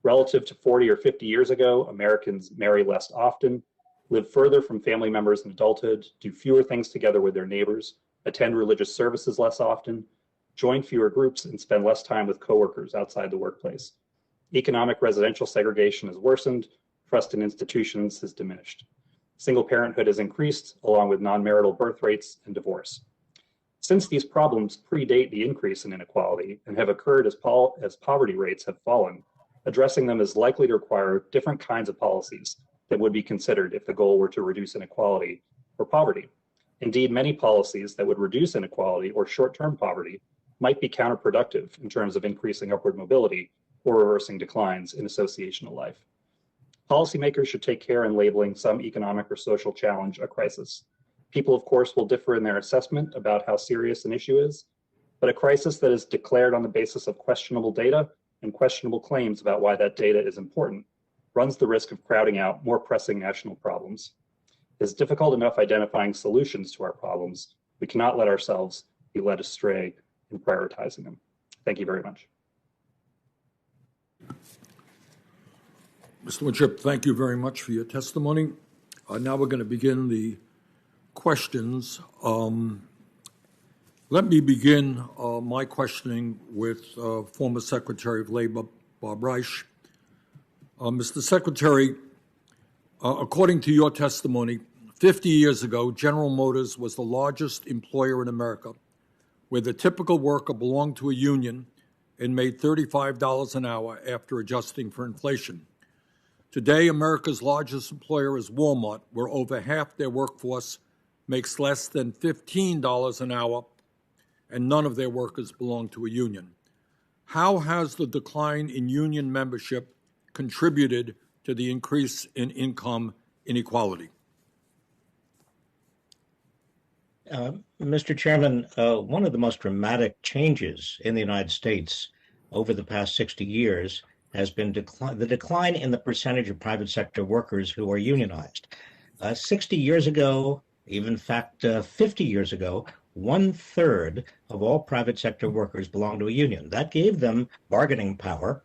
Relative to 40 or 50 years ago, Americans marry less often, live further from family members in adulthood, do fewer things together with their neighbors, attend religious services less often, join fewer groups, and spend less time with coworkers outside the workplace. Economic residential segregation has worsened, trust in institutions has diminished. Single parenthood has increased, along with non-marital birth rates and divorce. Since these problems predate the increase in inequality and have occurred as poverty rates have fallen, addressing them is likely to require different kinds of policies that would be considered if the goal were to reduce inequality or poverty. Indeed, many policies that would reduce inequality or short-term poverty might be counterproductive in terms of increasing upward mobility or reversing declines in associational life. Policymakers should take care in labeling some economic or social challenge a crisis. People, of course, will differ in their assessment about how serious an issue is, but a crisis that is declared on the basis of questionable data and questionable claims about why that data is important runs the risk of crowding out more pressing national problems. It is difficult enough identifying solutions to our problems. We cannot let ourselves be led astray in prioritizing them. Thank you very much. Mr. Winship, thank you very much for your testimony. Now we're going to begin the questions. Let me begin my questioning with former Secretary of Labor, Bob Reich. Mr. Secretary, according to your testimony, 50 years ago, General Motors was the largest employer in America, where the typical worker belonged to a union and made $35 an hour after adjusting for inflation. Today, America's largest employer is Walmart, where over half their workforce makes less than $15 an hour, and none of their workers belong to a union. How has the decline in union membership contributed to the increase in income inequality? Mr. Chairman, one of the most dramatic changes in the United States over the past 60 years has been the decline in the percentage of private sector workers who are unionized. 60 years ago, even in fact 50 years ago, 1/3 of all private sector workers belonged to a union. That gave them bargaining power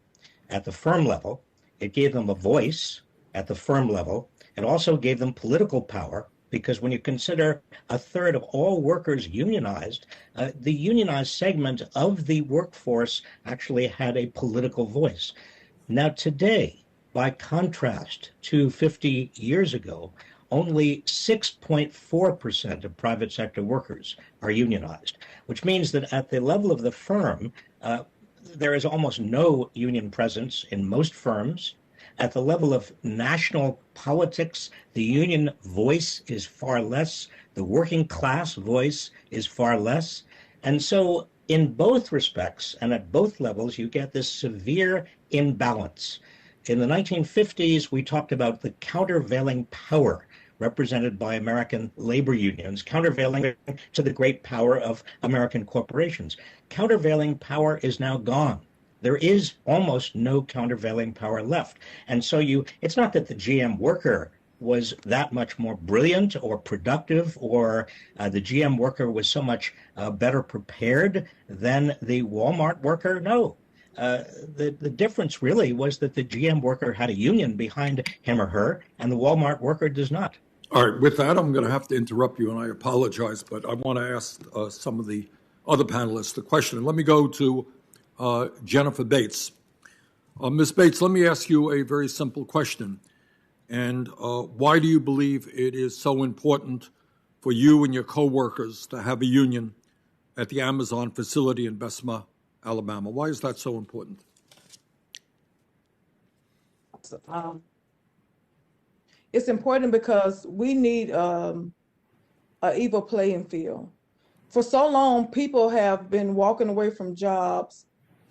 at the firm level. It gave them a voice at the firm level. It also gave them political power, because when you consider 1/3 of all workers unionized, the unionized segment of the workforce actually had a political voice. Now today, by contrast to 50 years ago, only 6.4% of private sector workers are unionized, which means that at the level of the firm, there is almost no union presence in most firms. At the level of national politics, the union voice is far less. The working class voice is far less. And so in both respects and at both levels, you get this severe imbalance. In the 1950s, we talked about the countervailing power represented by American labor unions, countervailing to the great power of American corporations. Countervailing power is now gone. There is almost no countervailing power left. And so it's not that the GM worker was that much more brilliant or productive, or the GM worker was so much better prepared than the Walmart worker. No. The difference really was that the GM worker had a union behind him or her, and the Walmart worker does not. All right, with that, I'm going to have to interrupt you, and I apologize, but I want to ask some of the other panelists the question. Let me go to Jennifer Bates. Ms. Bates, let me ask you a very simple question. And why do you believe it is so important for you and your co-workers to have a union at the Amazon facility in Bessemer, Alabama? Why is that so important? It's important because we need an equal playing field. For so long, people have been walking away from jobs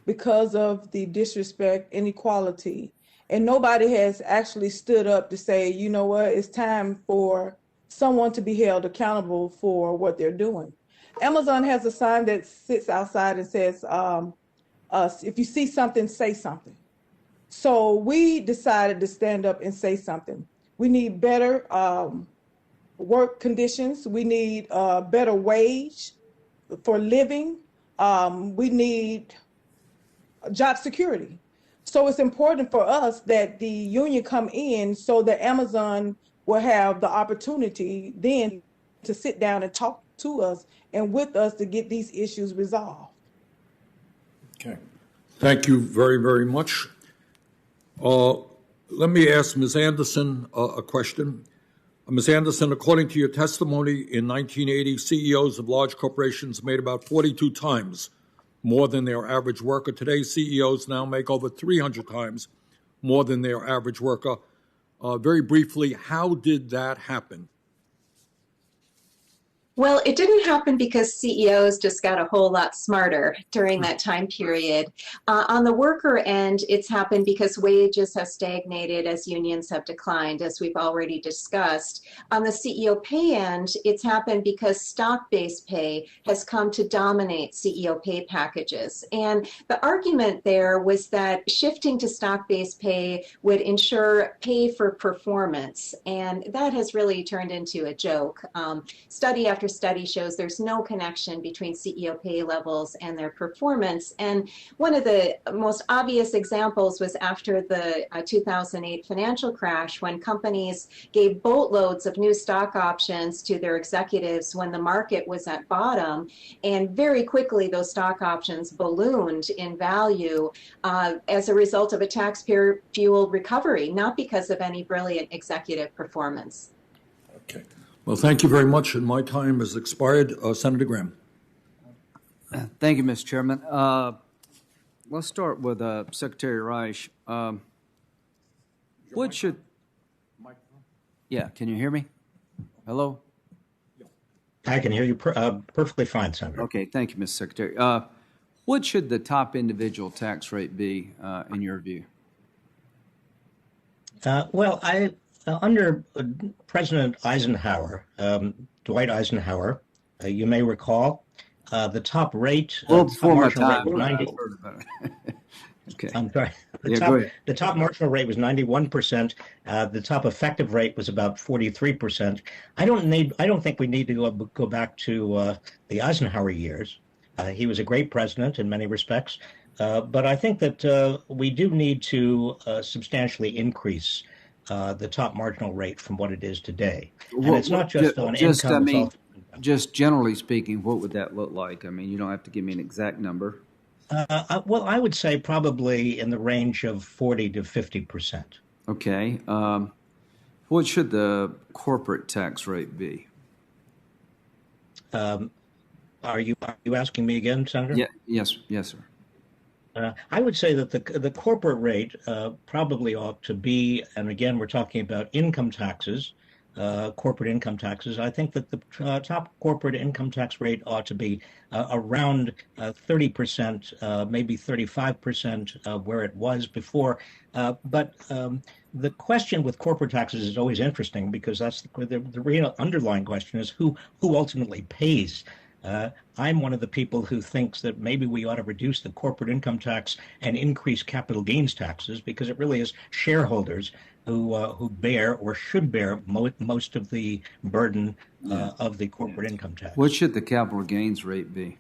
because of the disrespect, inequality. And nobody has actually stood up to say, you know what, it's time for someone to be held accountable for what they're doing. Amazon has a sign that sits outside and says, if you see something, say something. So we decided to stand up and say something. We need better work conditions. We need a better wage for living. We need job security. So it's important for us that the union come in so that Amazon will have the opportunity then to sit down and talk to us and with us to get these issues resolved. Okay. Thank you very, very much. Let me ask Ms. Anderson a question. Ms. Anderson, according to your testimony, in 1980, CEOs of large corporations made about 42 times more than their average worker. Today, CEOs now make over 300 times more than their average worker. Very briefly, how did that happen? Well, it didn't happen because CEOs just got a whole lot smarter during that time period. On the worker end, it's happened because wages have stagnated as unions have declined, as we've already discussed. On the CEO pay end, it's happened because stock-based pay has come to dominate CEO pay packages. And the argument there was that shifting to stock-based pay would ensure pay for performance. And that has really turned into a joke. Study after study shows there's no connection between CEO pay levels and their performance. And one of the most obvious examples was after the 2008 financial crash, when companies gave boatloads of new stock options to their executives when the market was at bottom. And very quickly, those stock options ballooned in value as a result of a taxpayer-fueled recovery, not because of any brilliant executive performance. Okay. Well, thank you very much, and my time has expired. Senator Graham. Thank you, Mr. Chairman. Let's start with Secretary Reich. What should... Yeah, can you hear me? Hello? I can hear you perfectly fine, Senator. Okay, thank you, Mr. Secretary. What should the top individual tax rate be, in your view? Well, under President Eisenhower, Dwight Eisenhower, you may recall, the top rate. Well, before my time. Was 90. Okay. I'm sorry. The top marginal rate was 91%. The top effective rate was about 43%. I don't think we need to go back to the Eisenhower years. He was a great president in many respects, but I think that we do need to substantially increase the top marginal rate from what it is today. And it's not just on income. Just generally speaking, what would that look like? I mean, you don't have to give me an exact number. Well, I would say probably in the range of 40 to 50%. Okay. What should the corporate tax rate be? Are you asking me again, Senator? Yeah. Yes, sir. I would say that the corporate rate probably ought to be, and again, we're talking about income taxes, corporate income taxes. I think that the top corporate income tax rate ought to be around 30%, maybe 35% where it was before. But the question with corporate taxes is always interesting because that's the real underlying question is who ultimately pays. I'm one of the people who thinks that maybe we ought to reduce the corporate income tax and increase capital gains taxes because it really is shareholders who bear or should bear most of the burden of the corporate income tax. What should the capital gains rate be?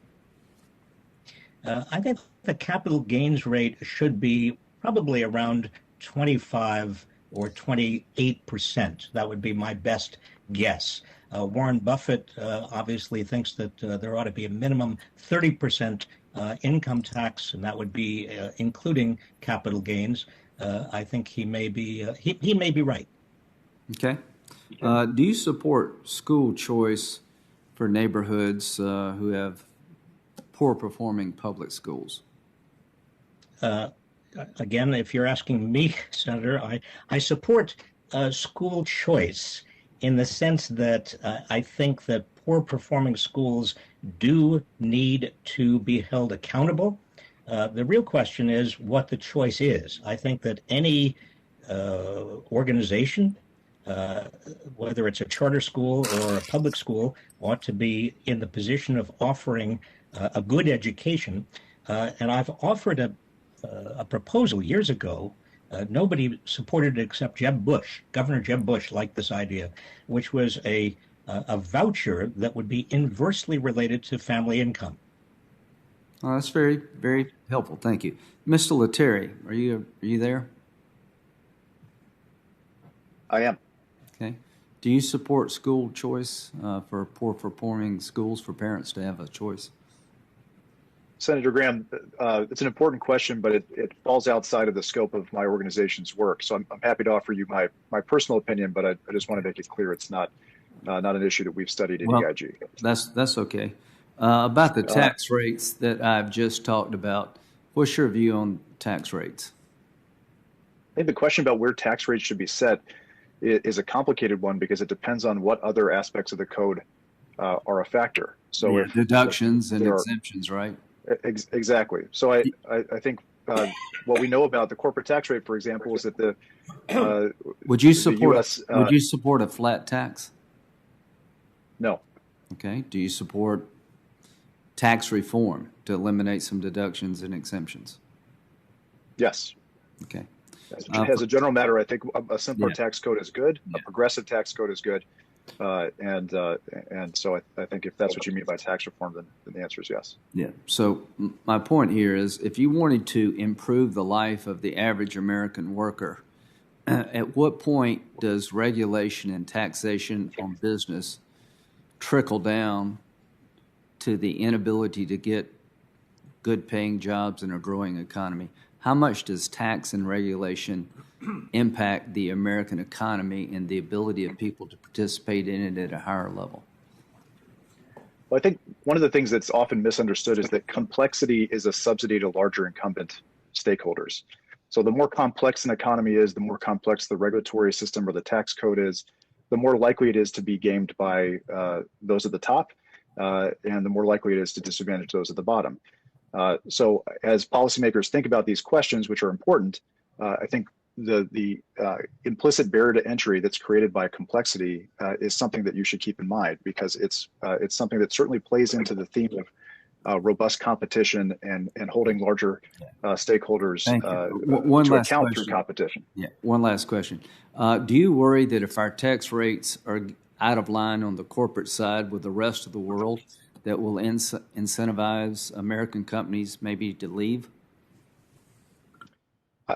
I think the capital gains rate should be probably around 25 or 28%. That would be my best guess. Warren Buffett obviously thinks that there ought to be a minimum 30% income tax, and that would be including capital gains. I think he may be right. Okay. Do you support school choice for neighborhoods who have poor performing public schools? Again, if you're asking me, Senator, I support school choice in the sense that I think that poor performing schools do need to be held accountable. The real question is what the choice is. I think that any organization, whether it's a charter school or a public school, ought to be in the position of offering a good education. And I've offered a proposal years ago. Nobody supported it except Jeb Bush. Governor Jeb Bush liked this idea, which was a voucher that would be inversely related to family income. Oh, that's very, very helpful. Thank you. Mr. Letieri, are you there? I am. Okay. Do you support school choice for poor performing schools for parents to have a choice? Senator Graham, it's an important question, but it falls outside of the scope of my organization's work. So I'm happy to offer you my personal opinion, but I just want to make it clear it's not an issue that we've studied at EIG. That's okay. About the tax rates that I've just talked about, what's your view on tax rates? I think the question about where tax rates should be set is a complicated one because it depends on what other aspects of the code are a factor. So if deductions and exemptions, right? Exactly. So I think what we know about the corporate tax rate, for example, is that would you support a flat tax? No. Okay. Do you support tax reform to eliminate some deductions and exemptions? Yes. Okay. As a general matter, I think a simpler tax code is good. A progressive tax code is good. And so I think if that's what you mean by tax reform, then the answer is yes. Yeah. So my point here is if you wanted to improve the life of the average American worker, at what point does regulation and taxation on business trickle down to the inability to get good paying jobs in a growing economy? How much does tax and regulation impact the American economy and the ability of people to participate in it at a higher level? Well, I think one of the things that's often misunderstood is that complexity is a subsidy to larger incumbent stakeholders. So the more complex an economy is, the more complex the regulatory system or the tax code is, the more likely it is to be gamed by those at the top, and the more likely it is to disadvantage those at the bottom. So as policymakers think about these questions, which are important, I think the implicit barrier to entry that's created by complexity is something that you should keep in mind because it's something that certainly plays into the theme of robust competition and holding larger stakeholders to account through competition. Yeah. One last question. Do you worry that if our tax rates are out of line on the corporate side with the rest of the world, that will incentivize American companies maybe to leave?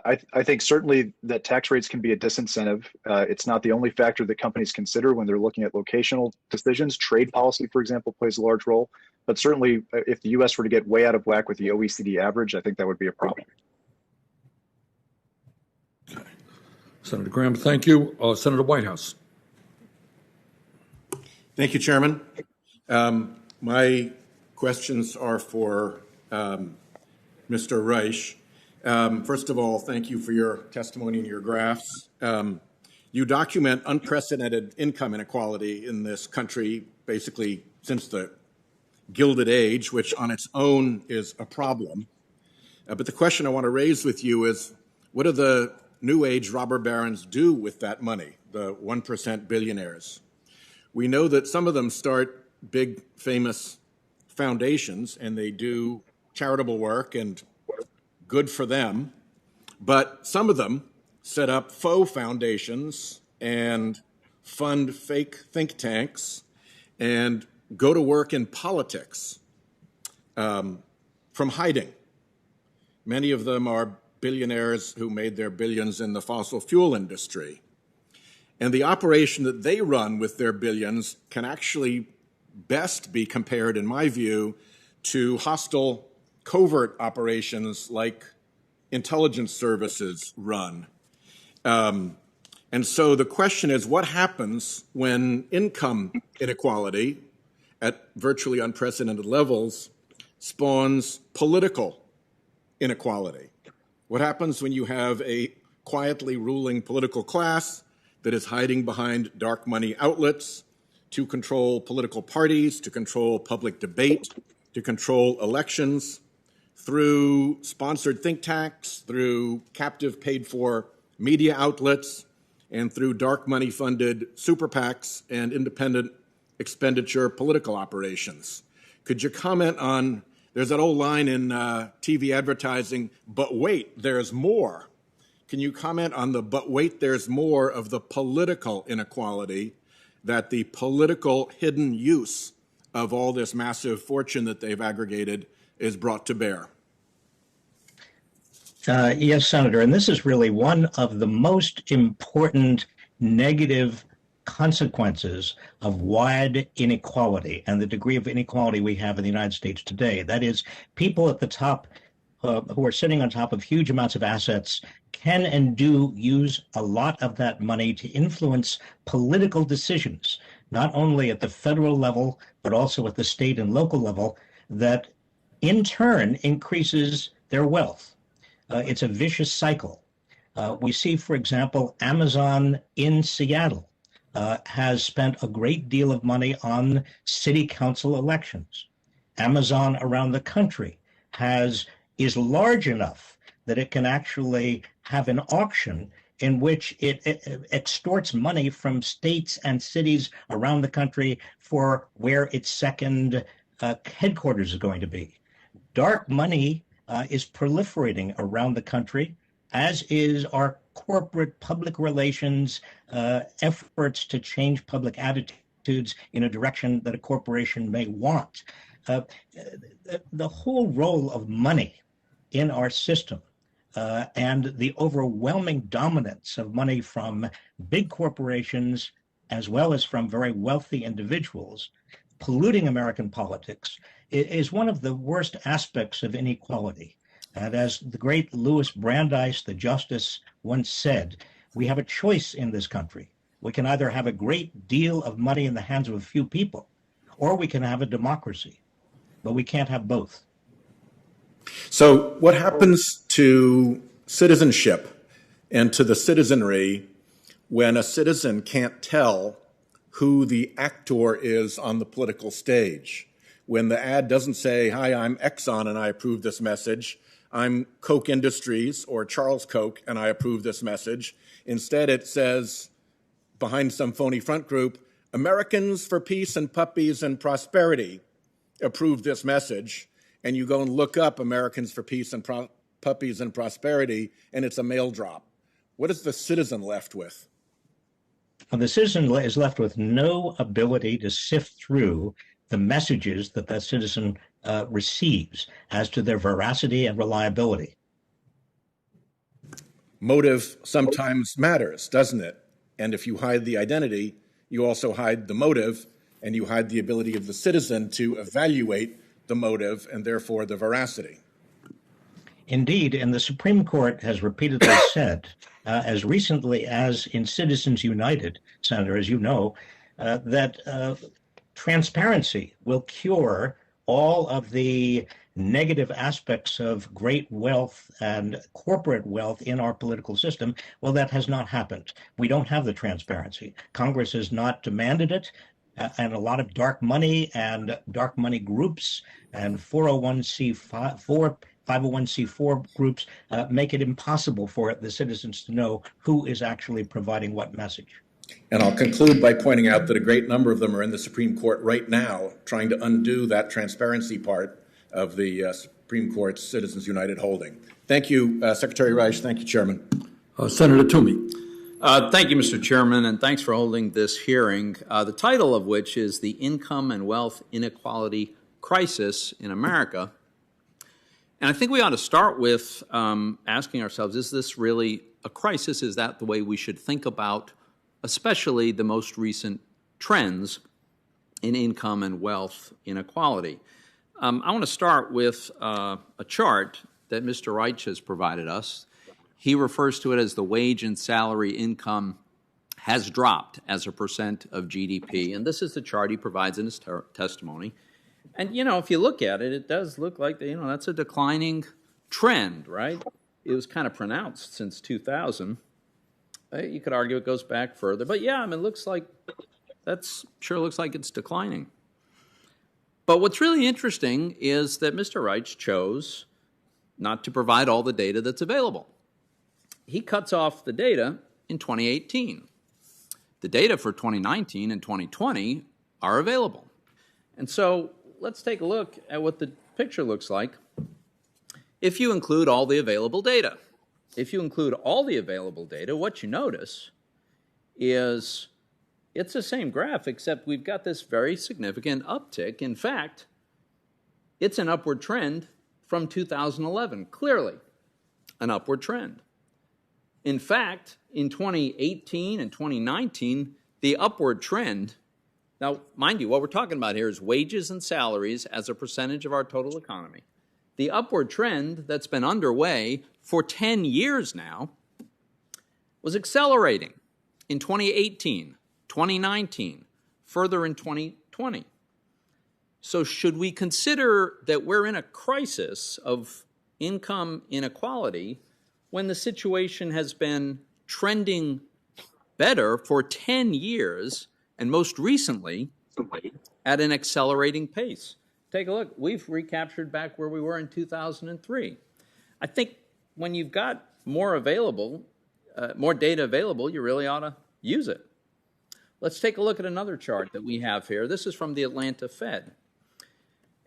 I think certainly that tax rates can be a disincentive. It's not the only factor that companies consider when they're looking at locational decisions. Trade policy, for example, plays a large role. But certainly, if the U.S. were to get way out of whack with the OECD average, I think that would be a problem. Okay. Senator Graham, thank you. Senator Whitehouse. Thank you, Chairman. My questions are for Mr. Reich. First of all, thank you for your testimony and your graphs. You document unprecedented income inequality in this country, basically since the Gilded Age, which on its own is a problem. But the question I want to raise with you is, what do the New Age robber barons do with that money, the 1% billionaires? We know that some of them start big, famous foundations, and they do charitable work, and good for them. But some of them set up faux foundations and fund fake think tanks and go to work in politics from hiding. Many of them are billionaires who made their billions in the fossil fuel industry. And the operation that they run with their billions can actually best be compared, in my view, to hostile covert operations like intelligence services run. And so the question is, what happens when income inequality at virtually unprecedented levels spawns political inequality? What happens when you have a quietly ruling political class that is hiding behind dark money outlets to control political parties, to control public debate, to control elections through sponsored think tanks, through captive paid-for media outlets, and through dark money-funded super PACs and independent expenditure political operations. Could you comment on, there's that old line in TV advertising, but wait, there's more. Can you comment on the but wait, there's more of the political inequality that the political hidden use of all this massive fortune that they've aggregated is brought to bear? Yes, Senator, and this is really one of the most important negative consequences of wide inequality and the degree of inequality we have in the United States today. That is, people at the top who are sitting on top of huge amounts of assets can and do use a lot of that money to influence political decisions, not only at the federal level, but also at the state and local level, that in turn increases their wealth. It's a vicious cycle. We see, for example, Amazon in Seattle has spent a great deal of money on city council elections. Amazon around the country is large enough that it can actually have an auction in which it extorts money from states and cities around the country for where its second headquarters is going to be. Dark money is proliferating around the country, as is our corporate public relations efforts to change public attitudes in a direction that a corporation may want. The whole role of money in our system and the overwhelming dominance of money from big corporations as well as from very wealthy individuals polluting American politics is one of the worst aspects of inequality. And as the great Louis Brandeis, the justice, once said, we have a choice in this country. We can either have a great deal of money in the hands of a few people, or we can have a democracy, but we can't have both. So what happens to citizenship and to the citizenry when a citizen can't tell who the actor is on the political stage? When the ad doesn't say, hi, I'm Exxon and I approve this message, I'm Koch Industries or Charles Koch and I approve this message. Instead, it says, behind some phony front group, Americans for Peace and Puppies and Prosperity approve this message. And you go and look up Americans for Peace and Puppies and Prosperity, and it's a mail drop. What is the citizen left with? The citizen is left with no ability to sift through the messages that citizen receives as to their veracity and reliability. Motive sometimes matters, doesn't it? And if you hide the identity, you also hide the motive, and you hide the ability of the citizen to evaluate the motive and therefore the veracity. Indeed, and the Supreme Court has repeatedly said, as recently as in Citizens United, Senator, as you know, that transparency will cure all of the negative aspects of great wealth and corporate wealth in our political system. Well, that has not happened. We don't have the transparency. Congress has not demanded it. And a lot of dark money and dark money groups and 501c4 groups make it impossible for the citizens to know who is actually providing what message. And I'll conclude by pointing out that a great number of them are in the Supreme Court right now trying to undo that transparency part of the Supreme Court's Citizens United holding. Thank you, Secretary Reich. Thank you, Chairman. Senator Toomey. Thank you, Mr. Chairman, and thanks for holding this hearing, the title of which is The Income and Wealth Inequality Crisis in America. And I think we ought to start with asking ourselves, is this really a crisis? Is that the way we should think about especially the most recent trends in income and wealth inequality? I want to start with a chart that Mr. Reich has provided us. He refers to it as the wage and salary income has dropped as a percent of GDP. And this is the chart he provides in his testimony. And, you know, if you look at it, it does look like, that's a declining trend, right? It was kind of pronounced since 2000. You could argue it goes back further. But, yeah, I mean, it looks like sure looks like it's declining. But what's really interesting is that Mr. Reich chose not to provide all the data that's available. He cuts off the data in 2018. The data for 2019 and 2020 are available. And so let's take a look at what the picture looks like if you include all the available data. If you include all the available data, what you notice is it's the same graph, except we've got this very significant uptick. In fact, it's an upward trend from 2011, clearly an upward trend. In fact, in 2018 and 2019, the upward trend, now mind you, what we're talking about here is wages and salaries as a percentage of our total economy. The upward trend that's been underway for 10 years now was accelerating in 2018, 2019, further in 2020. So should we consider that we're in a crisis of income inequality when the situation has been trending better for 10 years and most recently at an accelerating pace? Take a look. We've recaptured back where we were in 2003. I think when you've got more available, more data available, you really ought to use it. Let's take a look at another chart that we have here. This is from the Atlanta Fed.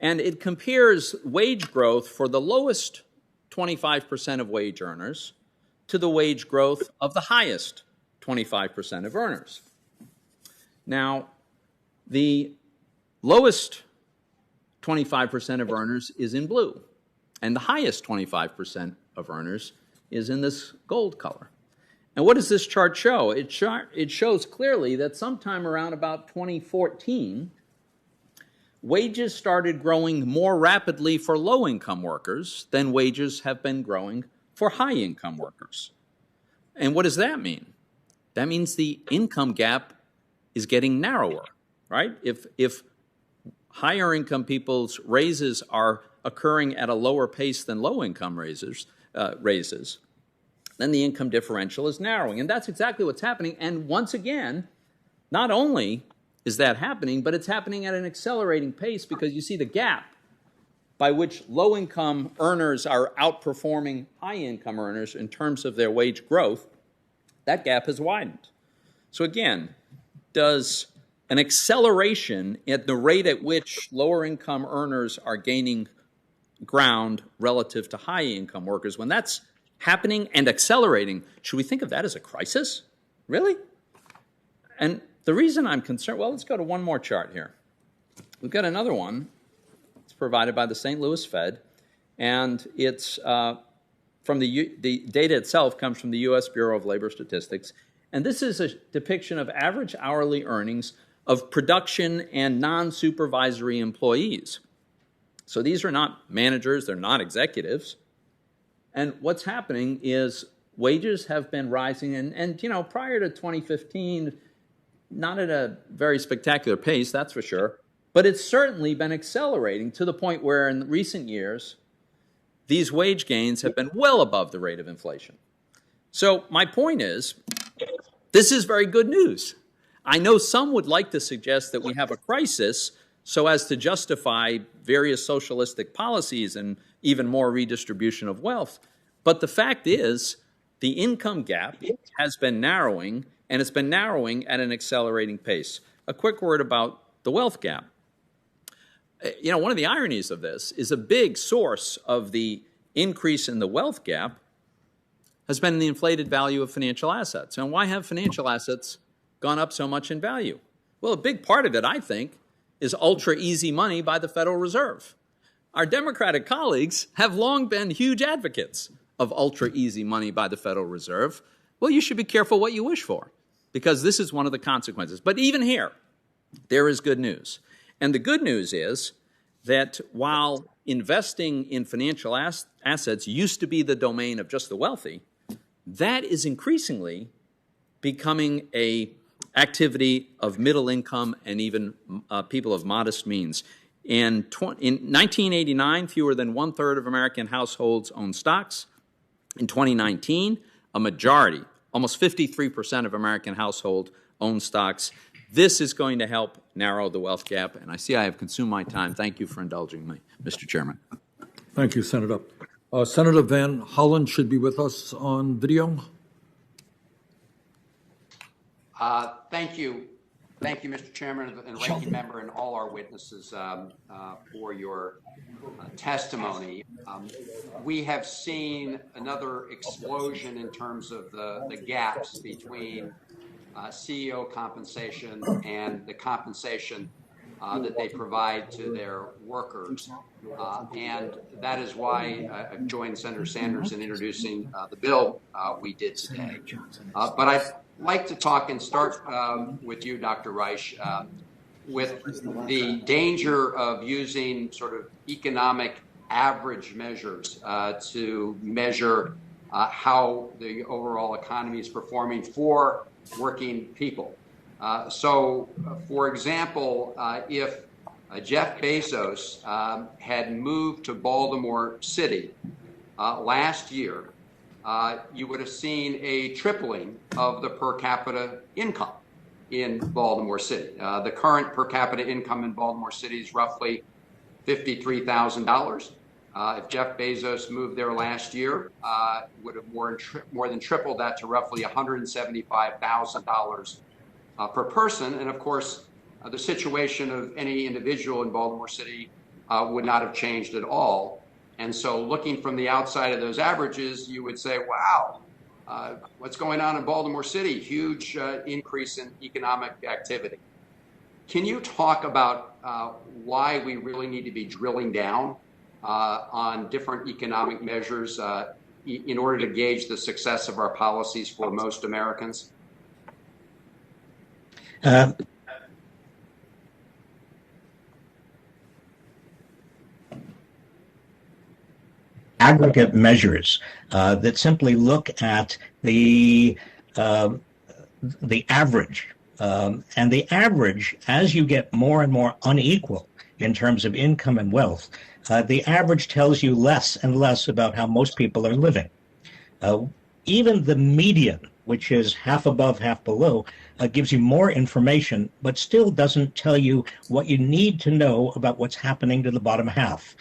And it compares wage growth for the lowest 25% of wage earners to the wage growth of the highest 25% of earners. Now, the lowest 25% of earners is in blue, and the highest 25% of earners is in this gold color. And what does this chart show? It shows clearly that sometime around about 2014, wages started growing more rapidly for low-income workers than wages have been growing for high-income workers. And what does that mean? That means the income gap is getting narrower, right? If higher-income people's raises are occurring at a lower pace than low-income raises, then the income differential is narrowing. And that's exactly what's happening. And once again, not only is that happening, but it's happening at an accelerating pace because you see the gap by which low-income earners are outperforming high-income earners in terms of their wage growth, that gap has widened. So again, does an acceleration at the rate at which lower-income earners are gaining ground relative to high-income workers, when that's happening and accelerating, should we think of that as a crisis? Really? And the reason I'm concerned, well, let's go to one more chart here. We've got another one. It's provided by the St. Louis Fed, and it's from the data itself comes from the U.S. Bureau of Labor Statistics. And this is a depiction of average hourly earnings of production and non-supervisory employees. So these are not managers, they're not executives. And what's happening is wages have been rising, and you know, prior to 2015, not at a very spectacular pace, that's for sure, but it's certainly been accelerating to the point where in recent years, these wage gains have been well above the rate of inflation. So my point is, this is very good news. I know some would like to suggest that we have a crisis so as to justify various socialistic policies and even more redistribution of wealth. But the fact is, the income gap has been narrowing, and it's been narrowing at an accelerating pace. A quick word about the wealth gap. You know, one of the ironies of this is a big source of the increase in the wealth gap has been the inflated value of financial assets. And why have financial assets gone up so much in value? Well, a big part of it, I think, is ultra-easy money by the Federal Reserve. Our Democratic colleagues have long been huge advocates of ultra-easy money by the Federal Reserve. Well, you should be careful what you wish for, because this is one of the consequences. But even here, there is good news. And the good news is that while investing in financial assets used to be the domain of just the wealthy, that is increasingly becoming an activity of middle income and even people of modest means. In 1989, fewer than one-third of American households owned stocks. In 2019, a majority, almost 53% of American households own stocks. This is going to help narrow the wealth gap, and I see I have consumed my time. Thank you for indulging me, Mr. Chairman. Thank you, Senator. Senator Van Hollen should be with us on video. Thank you. Thank you, Mr. Chairman and Ranking Member, and all our witnesses for your testimony. We have seen another explosion in terms of the gaps between CEO compensation and the compensation that they provide to their workers. And that is why I've joined Senator Sanders in introducing the bill we did today. But I'd like to talk and start with you, Dr. Reich, with the danger of using sort of economic average measures to measure how the overall economy is performing for working people. For example, if Jeff Bezos had moved to Baltimore City last year, you would have seen a tripling of the per capita income in Baltimore City. The current per capita income in Baltimore City is roughly $53,000. If Jeff Bezos moved there last year, would have more than tripled that to roughly $175,000 per person. And of course, the situation of any individual in Baltimore City would not have changed at all. And so looking from the outside of those averages, you would say, wow, what's going on in Baltimore City? Huge increase in economic activity. Can you talk about why we really need to be drilling down on different economic measures in order to gauge the success of our policies for most Americans? Aggregate measures that simply look at the average, and the average, as you get more and more unequal in terms of income and wealth, the average tells you less and less about how most people are living. Even the median, which is half above, half below, gives you more information, but still doesn't tell you what you need to know about what's happening to the bottom half.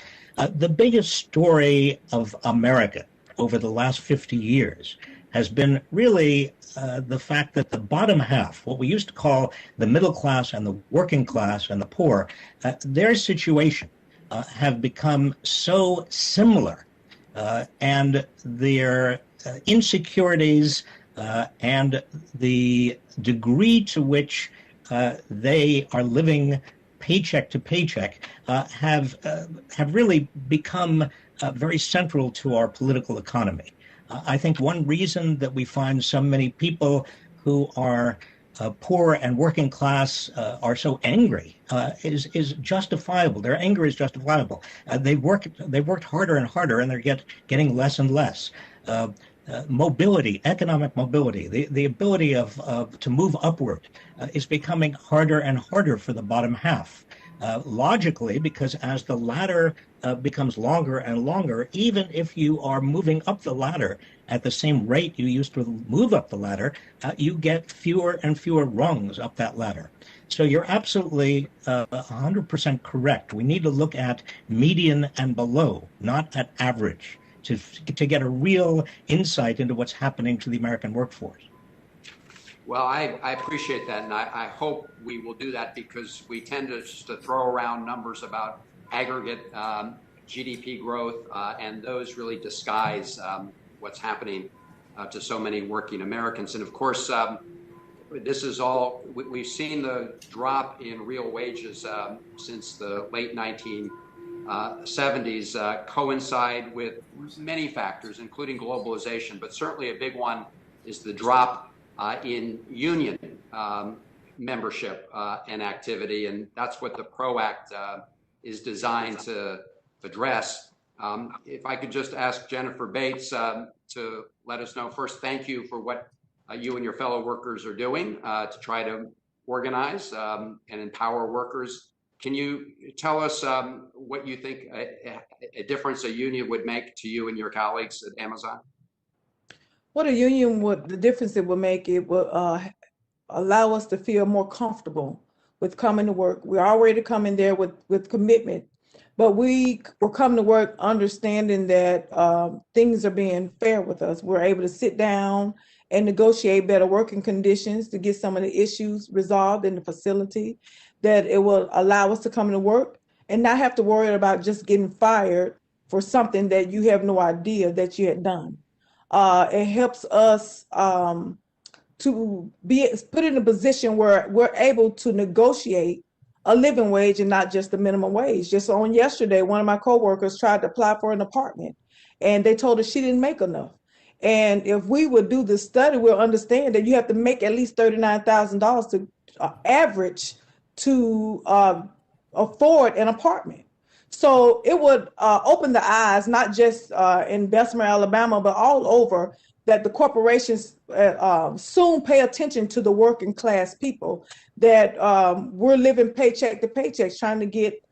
The biggest story of America over the last 50 years has been really the fact that the bottom half, what we used to call the middle class and the working class and the poor, their situation have become so similar, and their insecurities and the degree to which they are living paycheck to paycheck have really become very central to our political economy. I think one reason that we find so many people who are poor and working class are so angry is justifiable. Their anger is justifiable. They've worked harder and harder, and they're getting less and less. Mobility, economic mobility, the ability to move upward is becoming harder and harder for the bottom half. Logically, because as the ladder becomes longer and longer, even if you are moving up the ladder at the same rate you used to move up the ladder, you get fewer and fewer rungs up that ladder. So you're absolutely 100% correct. We need to look at median and below, not at average, to get a real insight into what's happening to the American workforce. Well, I appreciate that, and I hope we will do that, because we tend to just to throw around numbers about aggregate GDP growth, and those really disguise what's happening to so many working Americans. And of course, this is all, we've seen the drop in real wages since the late 1970s coincide with many factors, including globalization, but certainly a big one is the drop in union membership and activity, and that's what the PRO Act is designed to address. If I could just ask Jennifer Bates to let us know first, thank you for what you and your fellow workers are doing to try to organize and empower workers. Can you tell us what you think a difference a union would make to you and your colleagues at Amazon? What a union would, the difference it would make, it would allow us to feel more comfortable with coming to work. We're already coming there with commitment But we were coming to work understanding that things are being fair with us. We're able to sit down and negotiate better working conditions to get some of the issues resolved in the facility, that it will allow us to come to work and not have to worry about just getting fired for something that you have no idea that you had done. It helps us to be put in a position where we're able to negotiate a living wage and not just the minimum wage. Just on yesterday, one of my coworkers tried to apply for an apartment and they told her she didn't make enough. And if we would do the study, we'll understand that you have to make at least $39,000 to average to afford an apartment. So it would open the eyes, not just in Bessemer, Alabama, but all over, that the corporations soon pay attention to the working class people, that we're living paycheck to paycheck, trying to get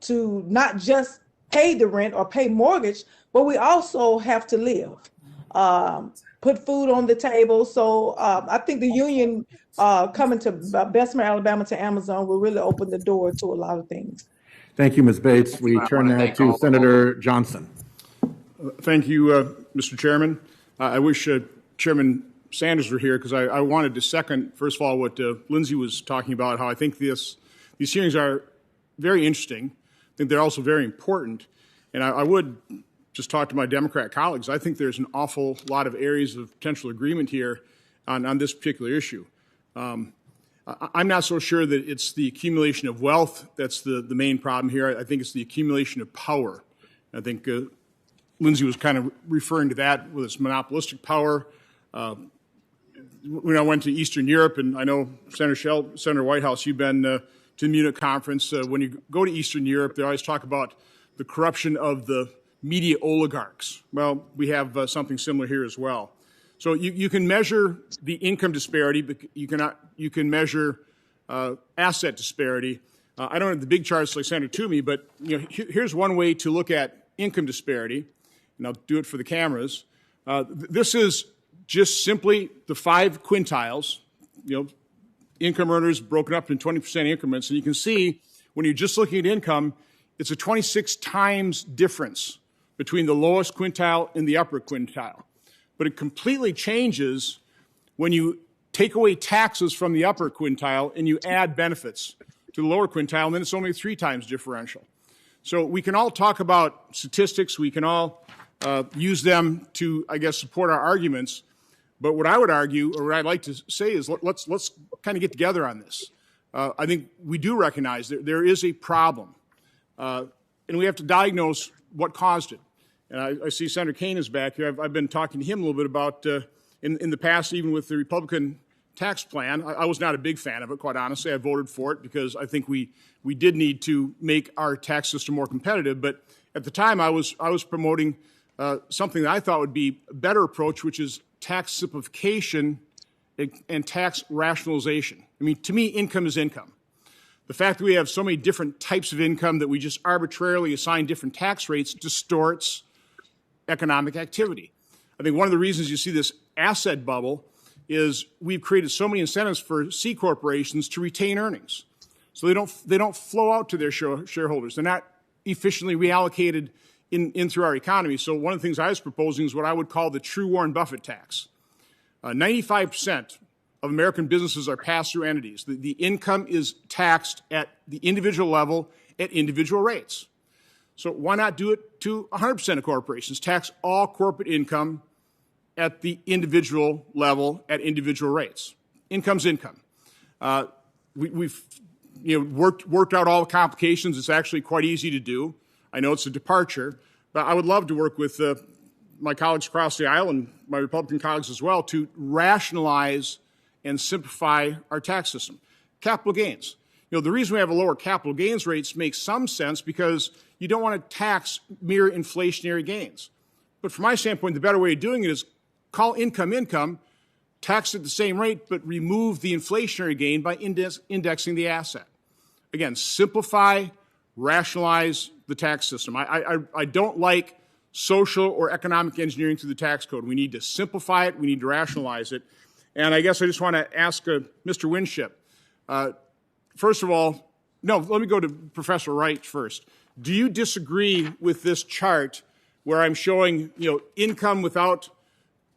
to not just pay the rent or pay mortgage, but we also have to live, put food on the table. So I think the union coming to Bessemer, Alabama to Amazon will really open the door to a lot of things. Thank you, Ms. Bates. We turn now to Senator Johnson. Thank you, Mr. Chairman. I wish Chairman Sanders were here, because I wanted to second, first of all, what Lindsay was talking about, how I think these hearings are very interesting. I think they're also very important. And I would just talk to my Democrat colleagues. I think there's an awful lot of areas of potential agreement here on this particular issue. I'm not so sure that it's the accumulation of wealth that's the main problem here. I think it's the accumulation of power. I think Lindsay was kind of referring to that with its monopolistic power. When I went to Eastern Europe, and I know Senator Whitehouse, you've been to the Munich conference. When you go to Eastern Europe, they always talk about the corruption of the media oligarchs. Well, we have something similar here as well. So you can measure the income disparity, but you can measure asset disparity. I don't have the big charts like Senator Toomey, but here's one way to look at income disparity, and I'll do it for the cameras. This is just simply the 5 quintiles, income earners broken up in 20% increments. And you can see when you're just looking at income, it's a 26 times difference between the lowest quintile and the upper quintile. But it completely changes when you take away taxes from the upper quintile and you add benefits to the lower quintile, and then it's only 3 times differential. So we can all talk about statistics. We can all use them to, I guess, support our arguments. But what I would argue, or what I'd like to say, is let's kind of get together on this. I think we do recognize that there is a problem, and we have to diagnose what caused it. And I see Senator Kaine is back here. I've been talking to him a little bit about, in the past, even with the Republican tax plan. I was not a big fan of it, quite honestly. I voted for it because I think we did need to make our tax system more competitive. But at the time, I was promoting something that I thought would be a better approach, which is tax simplification and tax rationalization. I mean, to me, income is income. The fact that we have so many different types of income that we just arbitrarily assign different tax rates distorts economic activity. I think one of the reasons you see this asset bubble is we've created so many incentives for C corporations to retain earnings. So they don't flow out to their shareholders. They're not efficiently reallocated in through our economy. So one of the things I was proposing is what I would call the true Warren Buffett tax. 95% of American businesses are pass-through entities. The income is taxed at the individual level at individual rates. So why not do it to 100% of corporations? Tax all corporate income at the individual level at individual rates. Income's income. We've worked out all the complications. It's actually quite easy to do. I know it's a departure, but I would love to work with my colleagues across the aisle and my Republican colleagues as well to rationalize and simplify our tax system. Capital gains. The reason we have a lower capital gains rates makes some sense because you don't want to tax mere inflationary gains. But from my standpoint, the better way of doing it is call income income, tax at the same rate, but remove the inflationary gain by indexing the asset. Again, simplify, rationalize the tax system. I don't like social or economic engineering through the tax code. We need to simplify it. We need to rationalize it. And I guess I just want to ask Mr. Winship, first of all, no, let me go to Professor Reich first. Do you disagree with this chart where I'm showing, income without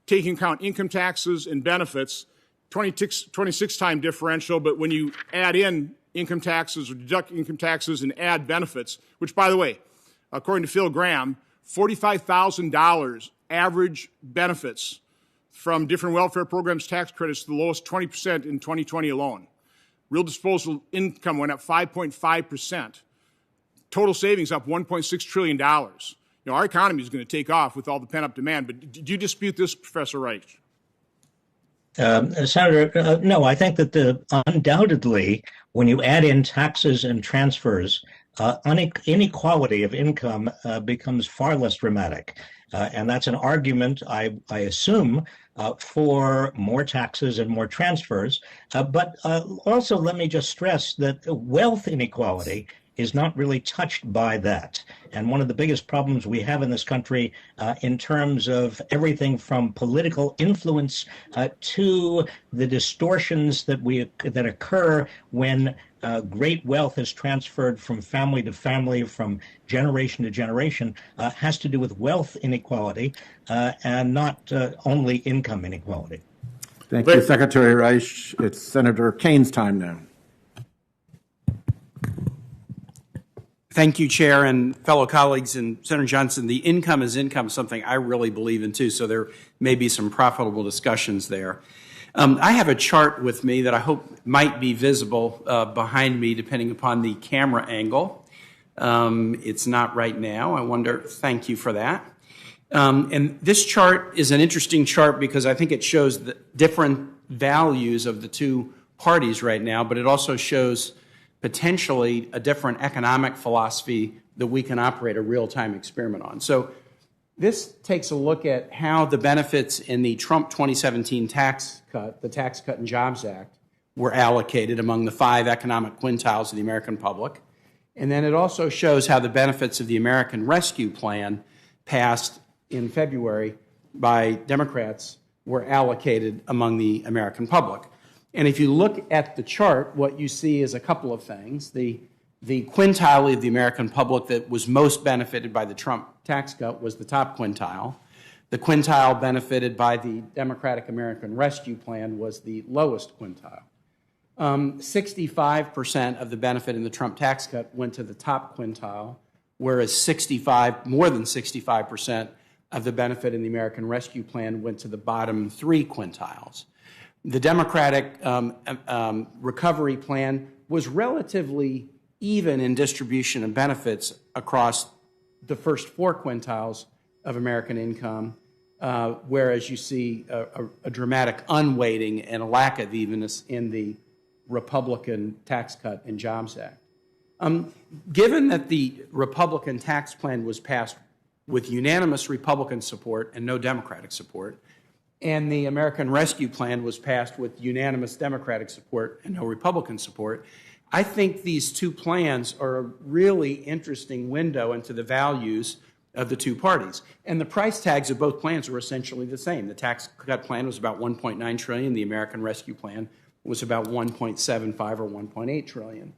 taking account income taxes and benefits, 26 time differential, but when you add in income taxes or deduct income taxes and add benefits, which, by the way, according to Phil Graham, $45,000 average benefits from different welfare programs, tax credits, the lowest 20% in 2020 alone. Real disposable income went up 5.5%. Total savings up $1.6 trillion. Our economy is going to take off with all the pent-up demand, but do you dispute this, Professor Reich? Senator, no, I think that undoubtedly, when you add in taxes and transfers, inequality of income becomes far less dramatic. And that's an argument, I assume, for more taxes and more transfers. But also, let me just stress that wealth inequality is not really touched by that. And one of the biggest problems we have in this country in terms of everything from political influence to the distortions that occur when great wealth is transferred from family to family, from generation to generation, has to do with wealth inequality and not only income inequality. Thank you, Secretary Reich. It's Senator Kane's time now. Thank you, Chair and fellow colleagues. And Senator Johnson, the income is income, something I really believe in too, so there may be some profitable discussions there. I have a chart with me that I hope might be visible behind me depending upon the camera angle. It's not right now. I wonder, thank you for that. And this chart is an interesting chart because I think it shows the different values of the two parties right now, but it also shows potentially a different economic philosophy that we can operate a real-time experiment on. So this takes a look at how the benefits in the Trump 2017 tax cut, the Tax Cut and Jobs Act, were allocated among the 5 economic quintiles of the American public. And then it also shows how the benefits of the American Rescue Plan, passed in February by Democrats, were allocated among the American public. And if you look at the chart, what you see is a couple of things. The quintile of the American public that was most benefited by the Trump tax cut was the top quintile. The quintile benefited by the Democratic American Rescue Plan was the lowest quintile. 65% of the benefit in the Trump tax cut went to the top quintile, whereas more than 65% of the benefit in the American Rescue Plan went to the bottom 3 quintiles. The Democratic Recovery Plan was relatively even in distribution of benefits across the first 4 quintiles of American income, whereas you see a dramatic unweighting and a lack of evenness in the Republican Tax Cut and Jobs Act. Given that the Republican tax plan was passed with unanimous Republican support and no Democratic support, and the American Rescue Plan was passed with unanimous Democratic support and no Republican support, I think these two plans are a really interesting window into the values of the two parties. And the price tags of both plans were essentially the same. The tax cut plan was about $1.9 trillion. The American Rescue Plan was about $1.75 or $1.8 trillion.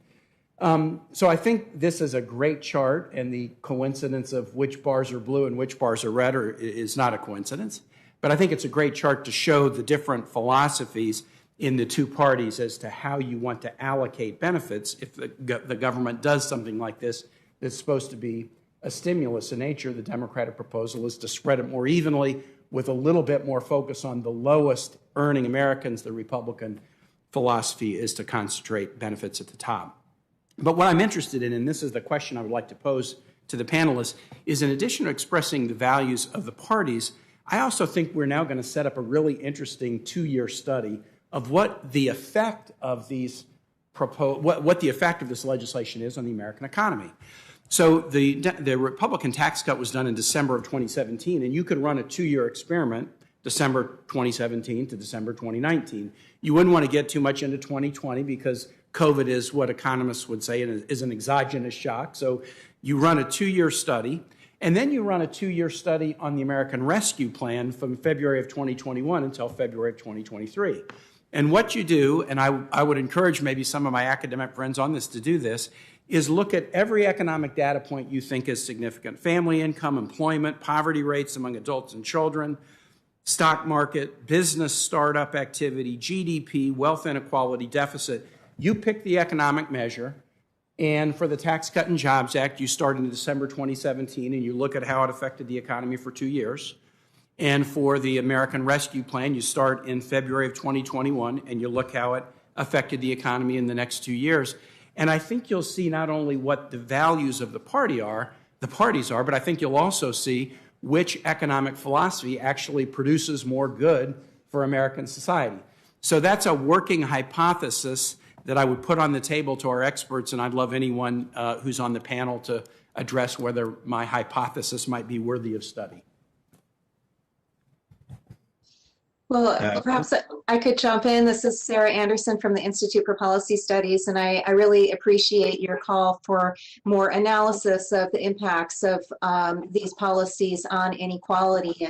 So I think this is a great chart, and the coincidence of which bars are blue and which bars are red is not a coincidence. But I think it's a great chart to show the different philosophies in the two parties as to how you want to allocate benefits if the government does something like this that's supposed to be a stimulus in nature. The Democratic proposal is to spread it more evenly with a little bit more focus on the lowest earning Americans. The Republican philosophy is to concentrate benefits at the top. But what I'm interested in, and this is the question I would like to pose to the panelists, is in addition to expressing the values of the parties, I also think we're now going to set up a really interesting 2-year study of what the effect of these what the effect of this legislation is on the American economy. So the Republican tax cut was done in December of 2017, and you could run a 2-year experiment, December 2017 to December 2019. You wouldn't want to get too much into 2020 because COVID is what economists would say is an exogenous shock. So you run a 2-year study, and then you run a 2-year study on the American Rescue Plan from February of 2021 until February of 2023. And what you do, and I would encourage maybe some of my academic friends on this to do this, is look at every economic data point you think is significant. Family income, employment, poverty rates among adults and children, stock market, business startup activity, GDP, wealth inequality, deficit. You pick the economic measure, and for the Tax Cut and Jobs Act, you start in December 2017, and you look at how it affected the economy for 2 years. And for the American Rescue Plan, you start in February of 2021, and you look how it affected the economy in the next 2 years. And I think you'll see not only what the values of the parties are, but I think you'll also see which economic philosophy actually produces more good for American society. So that's a working hypothesis that I would put on the table to our experts, and I'd love anyone who's on the panel to address whether my hypothesis might be worthy of study. Well, perhaps I could jump in. This is Sarah Anderson from the Institute for Policy Studies, and I really appreciate your call for more analysis of the impacts of these policies on inequality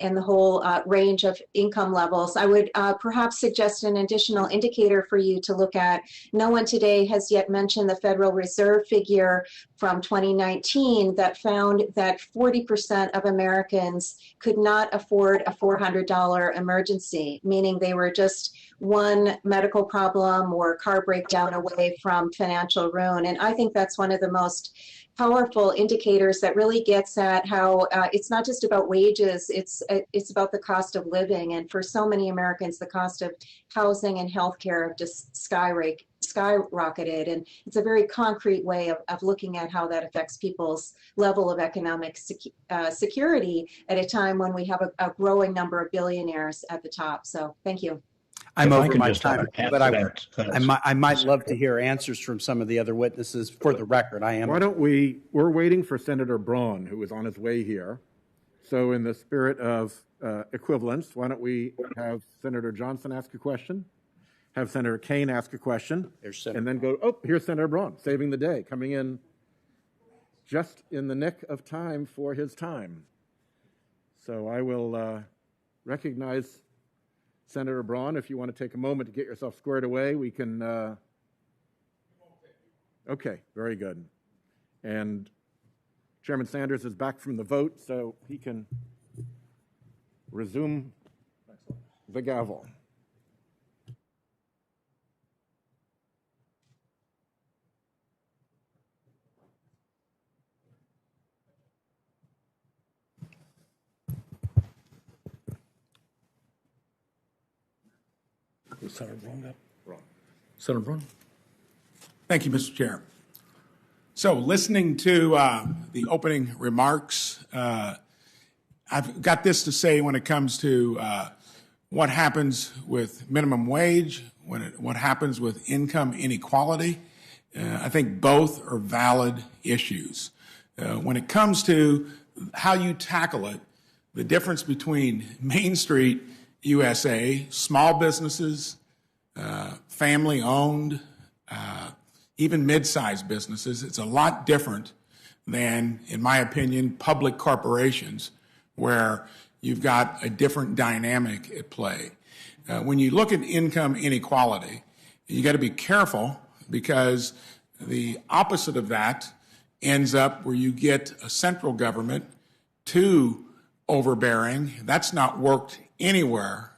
and the whole range of income levels. I would perhaps suggest an additional indicator for you to look at. No one today has yet mentioned the Federal Reserve figure from 2019 that found that 40% of Americans could not afford a $400 emergency, meaning they were just one medical problem or car breakdown away from financial ruin. And I think that's one of the most powerful indicators that really gets at how it's not just about wages, it's about the cost of living. And for so many Americans, the cost of housing and healthcare have just skyrocketed. And it's a very concrete way of looking at how that affects people's level of economic security at a time when we have a growing number of billionaires at the top. So thank you. I'm over my time, but I might love to hear answers from some of the other witnesses. For the record, I am. Why don't we're waiting for Senator Braun, who is on his way here. So in the spirit of equivalence, why don't we have Senator Johnson ask a question, have Senator Kaine ask a question, and then go, oh, here's Senator Braun, saving the day, coming in just in the nick of time for his time. So I will recognize Senator Braun. If you want to take a moment to get yourself squared away, we can. Okay, very good. And Chairman Sanders is back from the vote, so he can resume the gavel. Senator Braun. Senator Braun. Thank you, Mr. Chair. So listening to the opening remarks, I've got this to say when it comes to what happens with minimum wage, what happens with income inequality. I think both are valid issues. When it comes to how you tackle it, the difference between Main Street USA, small businesses, family-owned, even mid-sized businesses, it's a lot different than, in my opinion, public corporations where you've got a different dynamic at play. When you look at income inequality, you got to be careful because the opposite of that ends up where you get a central government too overbearing. That's not worked anywhere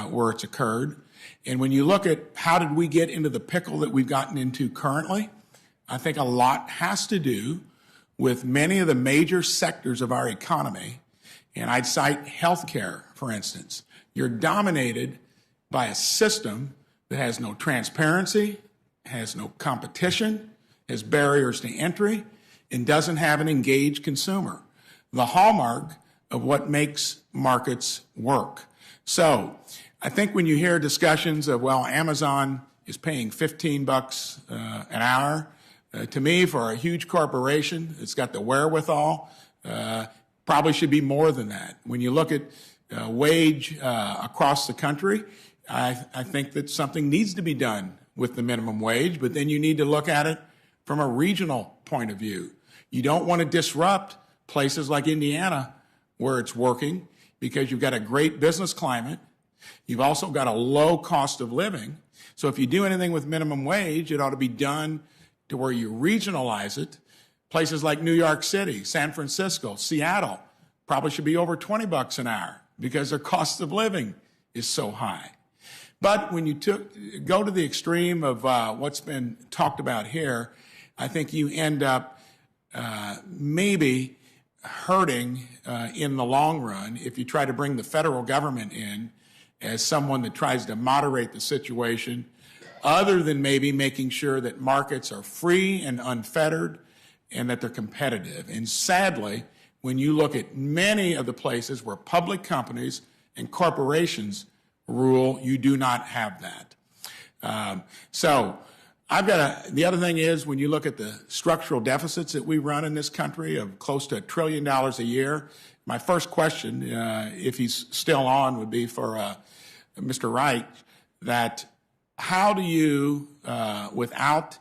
where it's occurred. And when you look at how did we get into the pickle that we've gotten into currently, I think a lot has to do with many of the major sectors of our economy. And I'd cite healthcare, for instance. You're dominated by a system that has no transparency, has no competition, has barriers to entry, and doesn't have an engaged consumer. The hallmark of what makes markets work. So I think when you hear discussions of, well, Amazon is paying $15 an hour, to me, for a huge corporation, it's got the wherewithal, probably should be more than that. When you look at wage across the country, I think that something needs to be done with the minimum wage, but then you need to look at it from a regional point of view. You don't want to disrupt places like Indiana where it's working because you've got a great business climate. You've also got a low cost of living. So if you do anything with minimum wage, it ought to be done to where you regionalize it. Places like New York City, San Francisco, Seattle probably should be over 20 bucks an hour because their cost of living is so high. But when you go to the extreme of what's been talked about here, I think you end up maybe hurting in the long run if you try to bring the federal government in as someone that tries to moderate the situation, other than maybe making sure that markets are free and unfettered and that they're competitive. And sadly, when you look at many of the places where public companies and corporations rule, you do not have that. So the other thing is, when you look at the structural deficits that we run in this country of close to $1 trillion a year, my first question, if he's still on, would be for Mr. Reich, that how do you, without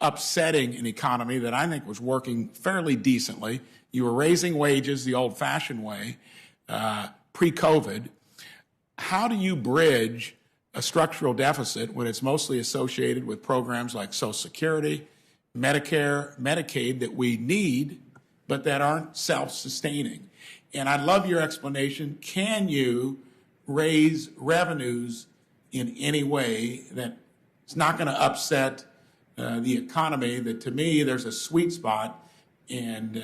upsetting an economy that I think was working fairly decently, you were raising wages the old-fashioned way pre-COVID, how do you bridge a structural deficit when it's mostly associated with programs like Social Security, Medicare, Medicaid that we need, but that aren't self-sustaining? And I'd love your explanation. Can you raise revenues in any way that it's not going to upset the economy? That, to me, there's a sweet spot, and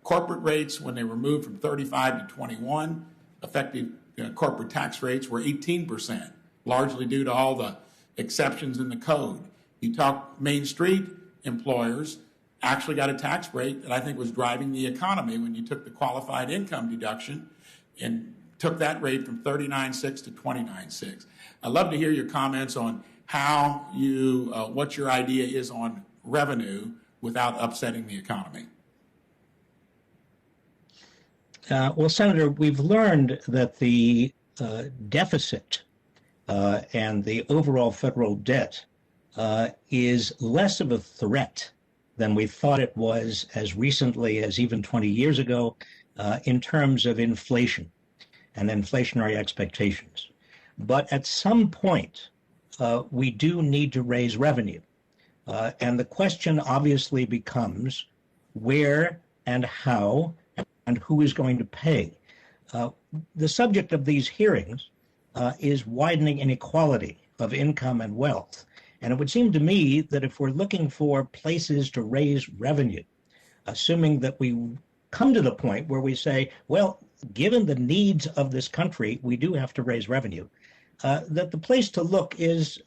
corporate rates, when they were moved from 35 to 21, effective corporate tax rates were 18%, largely due to all the exceptions in the code. You talk Main Street employers actually got a tax rate that I think was driving the economy when you took the qualified income deduction and took that rate from 39.6 to 29.6. I'd love to hear your comments on how you, what your idea is on revenue without upsetting the economy. Well, Senator, we've learned that the deficit and the overall federal debt is less of a threat than we thought it was as recently as even 20 years ago in terms of inflation and inflationary expectations. But at some point, we do need to raise revenue. And the question obviously becomes where and how and who is going to pay. The subject of these hearings is widening inequality of income and wealth. And it would seem to me that if we're looking for places to raise revenue, assuming that we come to the point where we say, well, given the needs of this country, we do have to raise revenue, that the place to look is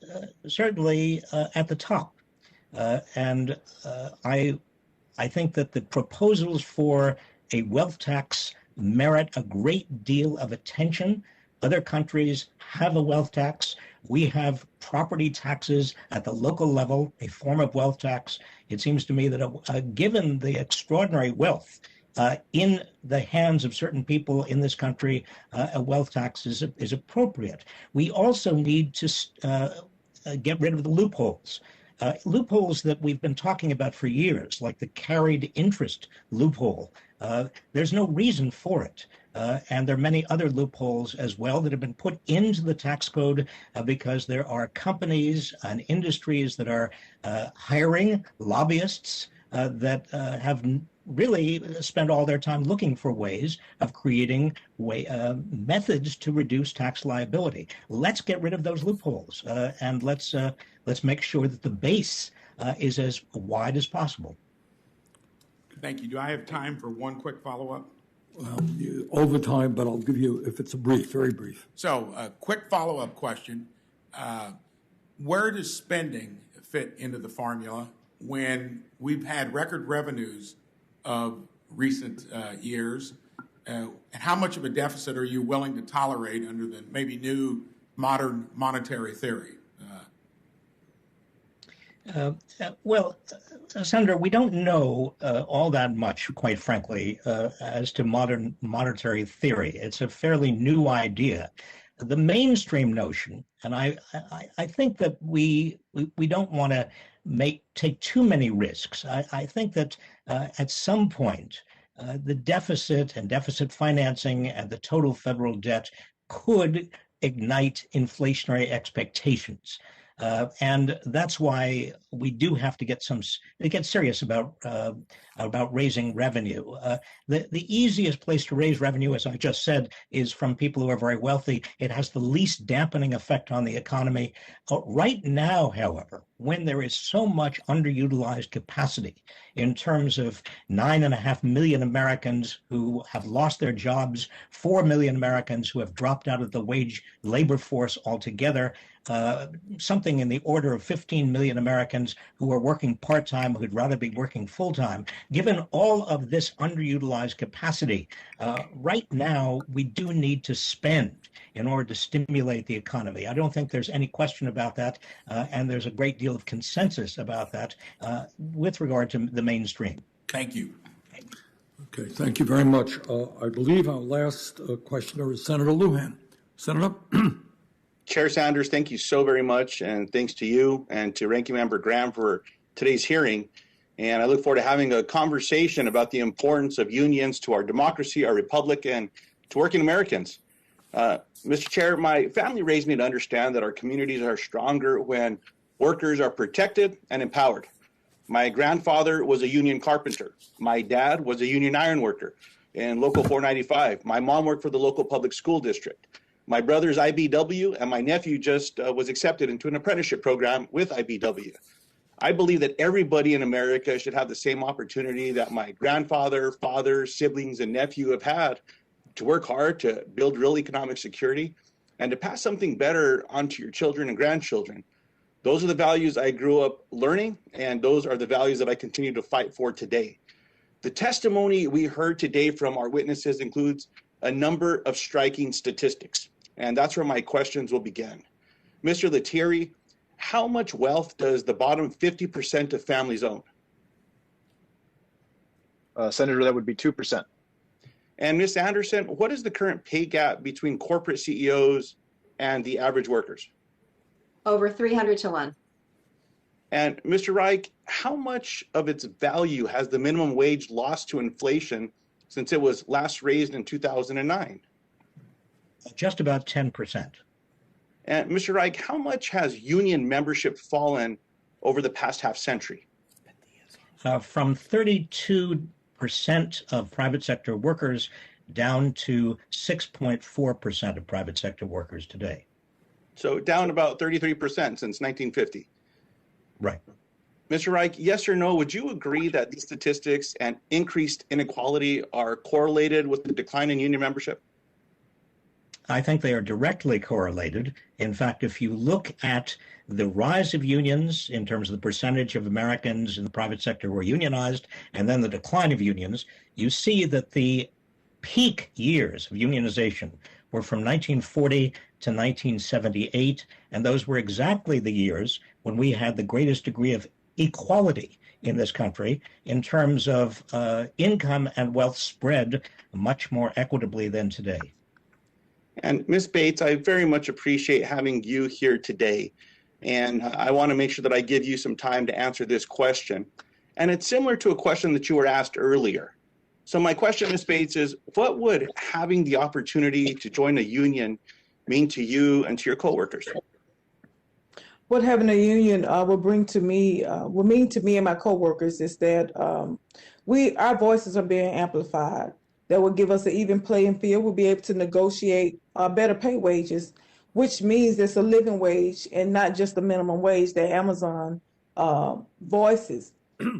certainly at the top. And I think that the proposals for a wealth tax merit a great deal of attention. Other countries have a wealth tax. We have property taxes at the local level, a form of wealth tax. It seems to me that given the extraordinary wealth in the hands of certain people in this country, a wealth tax is appropriate. We also need to get rid of the loopholes. Loopholes that we've been talking about for years, like the carried interest loophole. There's no reason for it. And there are many other loopholes as well that have been put into the tax code because there are companies and industries that are hiring lobbyists that have really spent all their time looking for ways of creating methods to reduce tax liability. Let's get rid of those loopholes and let's make sure that the base is as wide as possible. Thank you. Do I have time for one quick follow-up? Over time, but I'll give you, if it's a brief, very brief. So a quick follow-up question. Where does spending fit into the formula when we've had record revenues of recent years? And how much of a deficit are you willing to tolerate under the maybe new modern monetary theory? Well, Senator, we don't know all that much, quite frankly, as to modern monetary theory. It's a fairly new idea. The mainstream notion, and I think that we don't want to take too many risks. I think that at some point, the deficit and deficit financing and the total federal debt could ignite inflationary expectations. And that's why we do have to get serious about raising revenue. The easiest place to raise revenue, as I just said, is from people who are very wealthy. It has the least dampening effect on the economy. Right now, however, when there is so much underutilized capacity in terms of 9.5 million Americans who have lost their jobs, 4 million Americans who have dropped out of the wage labor force altogether, something in the order of 15 million Americans who are working part-time who'd rather be working full-time. Given all of this underutilized capacity, right now we do need to spend in order to stimulate the economy. I don't think there's any question about that, and there's a great deal of consensus about that with regard to the mainstream. Thank you. Okay, thank you very much. I believe our last questioner is Senator Lujan. Senator? Chair Sanders, thank you so very much, and thanks to you and to Ranking Member Graham for today's hearing. And I look forward to having a conversation about the importance of unions to our democracy, our republic, and to working Americans. Mr. Chair, my family raised me to understand that our communities are stronger when workers are protected and empowered. My grandfather was a union carpenter. My dad was a union iron worker in Local 495. My mom worked for the local public school district. My brother's IBW, and my nephew just was accepted into an apprenticeship program with IBW. I believe that everybody in America should have the same opportunity that my grandfather, father, siblings, and nephew have had to work hard, to build real economic security, and to pass something better onto your children and grandchildren. Those are the values I grew up learning, and those are the values that I continue to fight for today. The testimony we heard today from our witnesses includes a number of striking statistics, and that's where my questions will begin. Mr. Letieri, how much wealth does the bottom 50% of families own? Senator, that would be 2%. And Ms. Anderson, what is the current pay gap between corporate CEOs and the average workers? Over 300 to 1. And Mr. Reich, how much of its value has the minimum wage lost to inflation since it was last raised in 2009? Just about 10%. And Mr. Reich, how much has union membership fallen over the past half century? From 32% of private sector workers down to 6.4% of private sector workers today. So down about 33% since 1950. Right. Mr. Reich, yes or no, would you agree that these statistics and increased inequality are correlated with the decline in union membership? I think they are directly correlated. In fact, if you look at the rise of unions in terms of the percentage of Americans in the private sector who are unionized, and then the decline of unions, you see that the peak years of unionization were from 1940 to 1978, and those were exactly the years when we had the greatest degree of equality in this country in terms of income and wealth spread much more equitably than today. And Ms. Bates, I very much appreciate having you here today. And I want to make sure that I give you some time to answer this question. And it's similar to a question that you were asked earlier. So my question, Ms. Bates, is what would having the opportunity to join a union mean to you and to your coworkers? What having a union will mean to me and my coworkers is that our voices are being amplified. That will give us an even playing field. We'll be able to negotiate better pay wages, which means it's a living wage and not just the minimum wage that Amazon voices.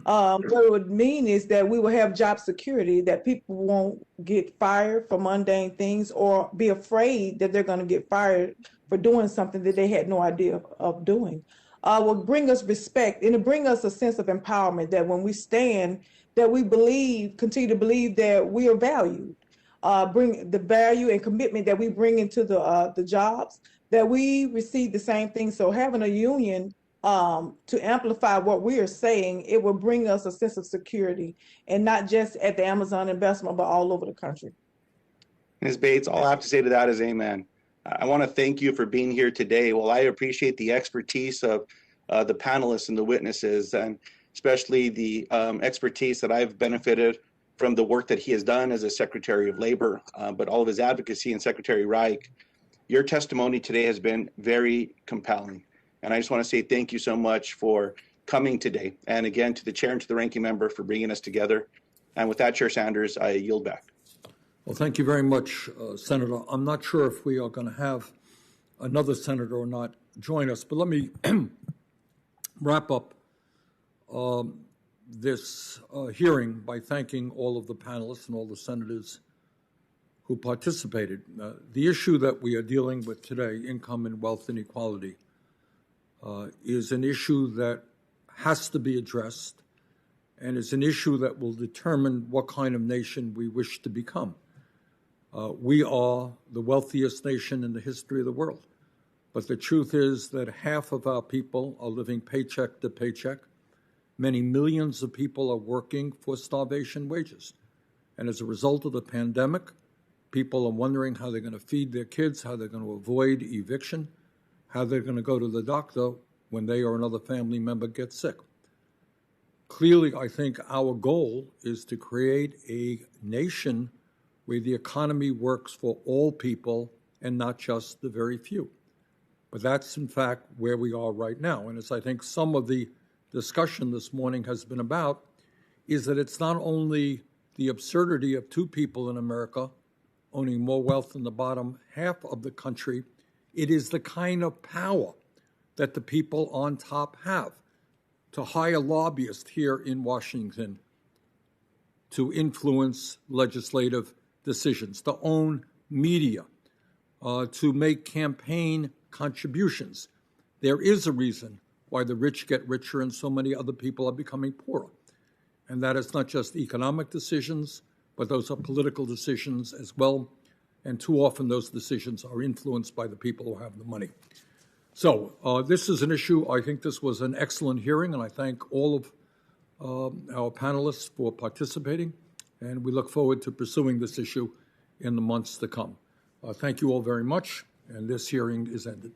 What it would mean is that we will have job security, that people won't get fired for mundane things or be afraid that they're going to get fired for doing something that they had no idea of doing. Will bring us respect, and it bring us a sense of empowerment that when we stand, that we continue to believe that we are valued. Bring the value and commitment that we bring into the jobs, that we receive the same thing. So having a union to amplify what we are saying, it will bring us a sense of security, and not just at the Amazon investment, but all over the country. Ms. Bates, all I have to say to that is amen. I want to thank you for being here today. Well, I appreciate the expertise of the panelists and the witnesses, and especially the expertise that I've benefited from the work that he has done as a Secretary of Labor, but all of his advocacy and Secretary Reich. Your testimony today has been very compelling. And I just want to say thank you so much for coming today. And again, to the chair and to the ranking member for bringing us together. And with that, Chair Sanders, I yield back. Well, thank you very much, Senator. I'm not sure if we are going to have another senator or not join us, but let me wrap up this hearing by thanking all of the panelists and all the senators who participated. The issue that we are dealing with today, income and wealth inequality, is an issue that has to be addressed and is an issue that will determine what kind of nation we wish to become. We are the wealthiest nation in the history of the world, but the truth is that half of our people are living paycheck to paycheck. Many millions of people are working for starvation wages. And as a result of the pandemic, people are wondering how they're going to feed their kids, how they're going to avoid eviction, how they're going to go to the doctor when they or another family member gets sick. Clearly, I think our goal is to create a nation where the economy works for all people and not just the very few. But that's, in fact, where we are right now. And as I think some of the discussion this morning has been about, is that it's not only the absurdity of two people in America owning more wealth than the bottom half of the country, it is the kind of power that the people on top have to hire lobbyists here in Washington to influence legislative decisions, to own media, to make campaign contributions. There is a reason why the rich get richer and so many other people are becoming poorer. And that is not just economic decisions, but those are political decisions as well. And too often those decisions are influenced by the people who have the money. So this is an issue. I think this was an excellent hearing, and I thank all of our panelists for participating. And we look forward to pursuing this issue in the months to come. Thank you all very much, and this hearing is ended.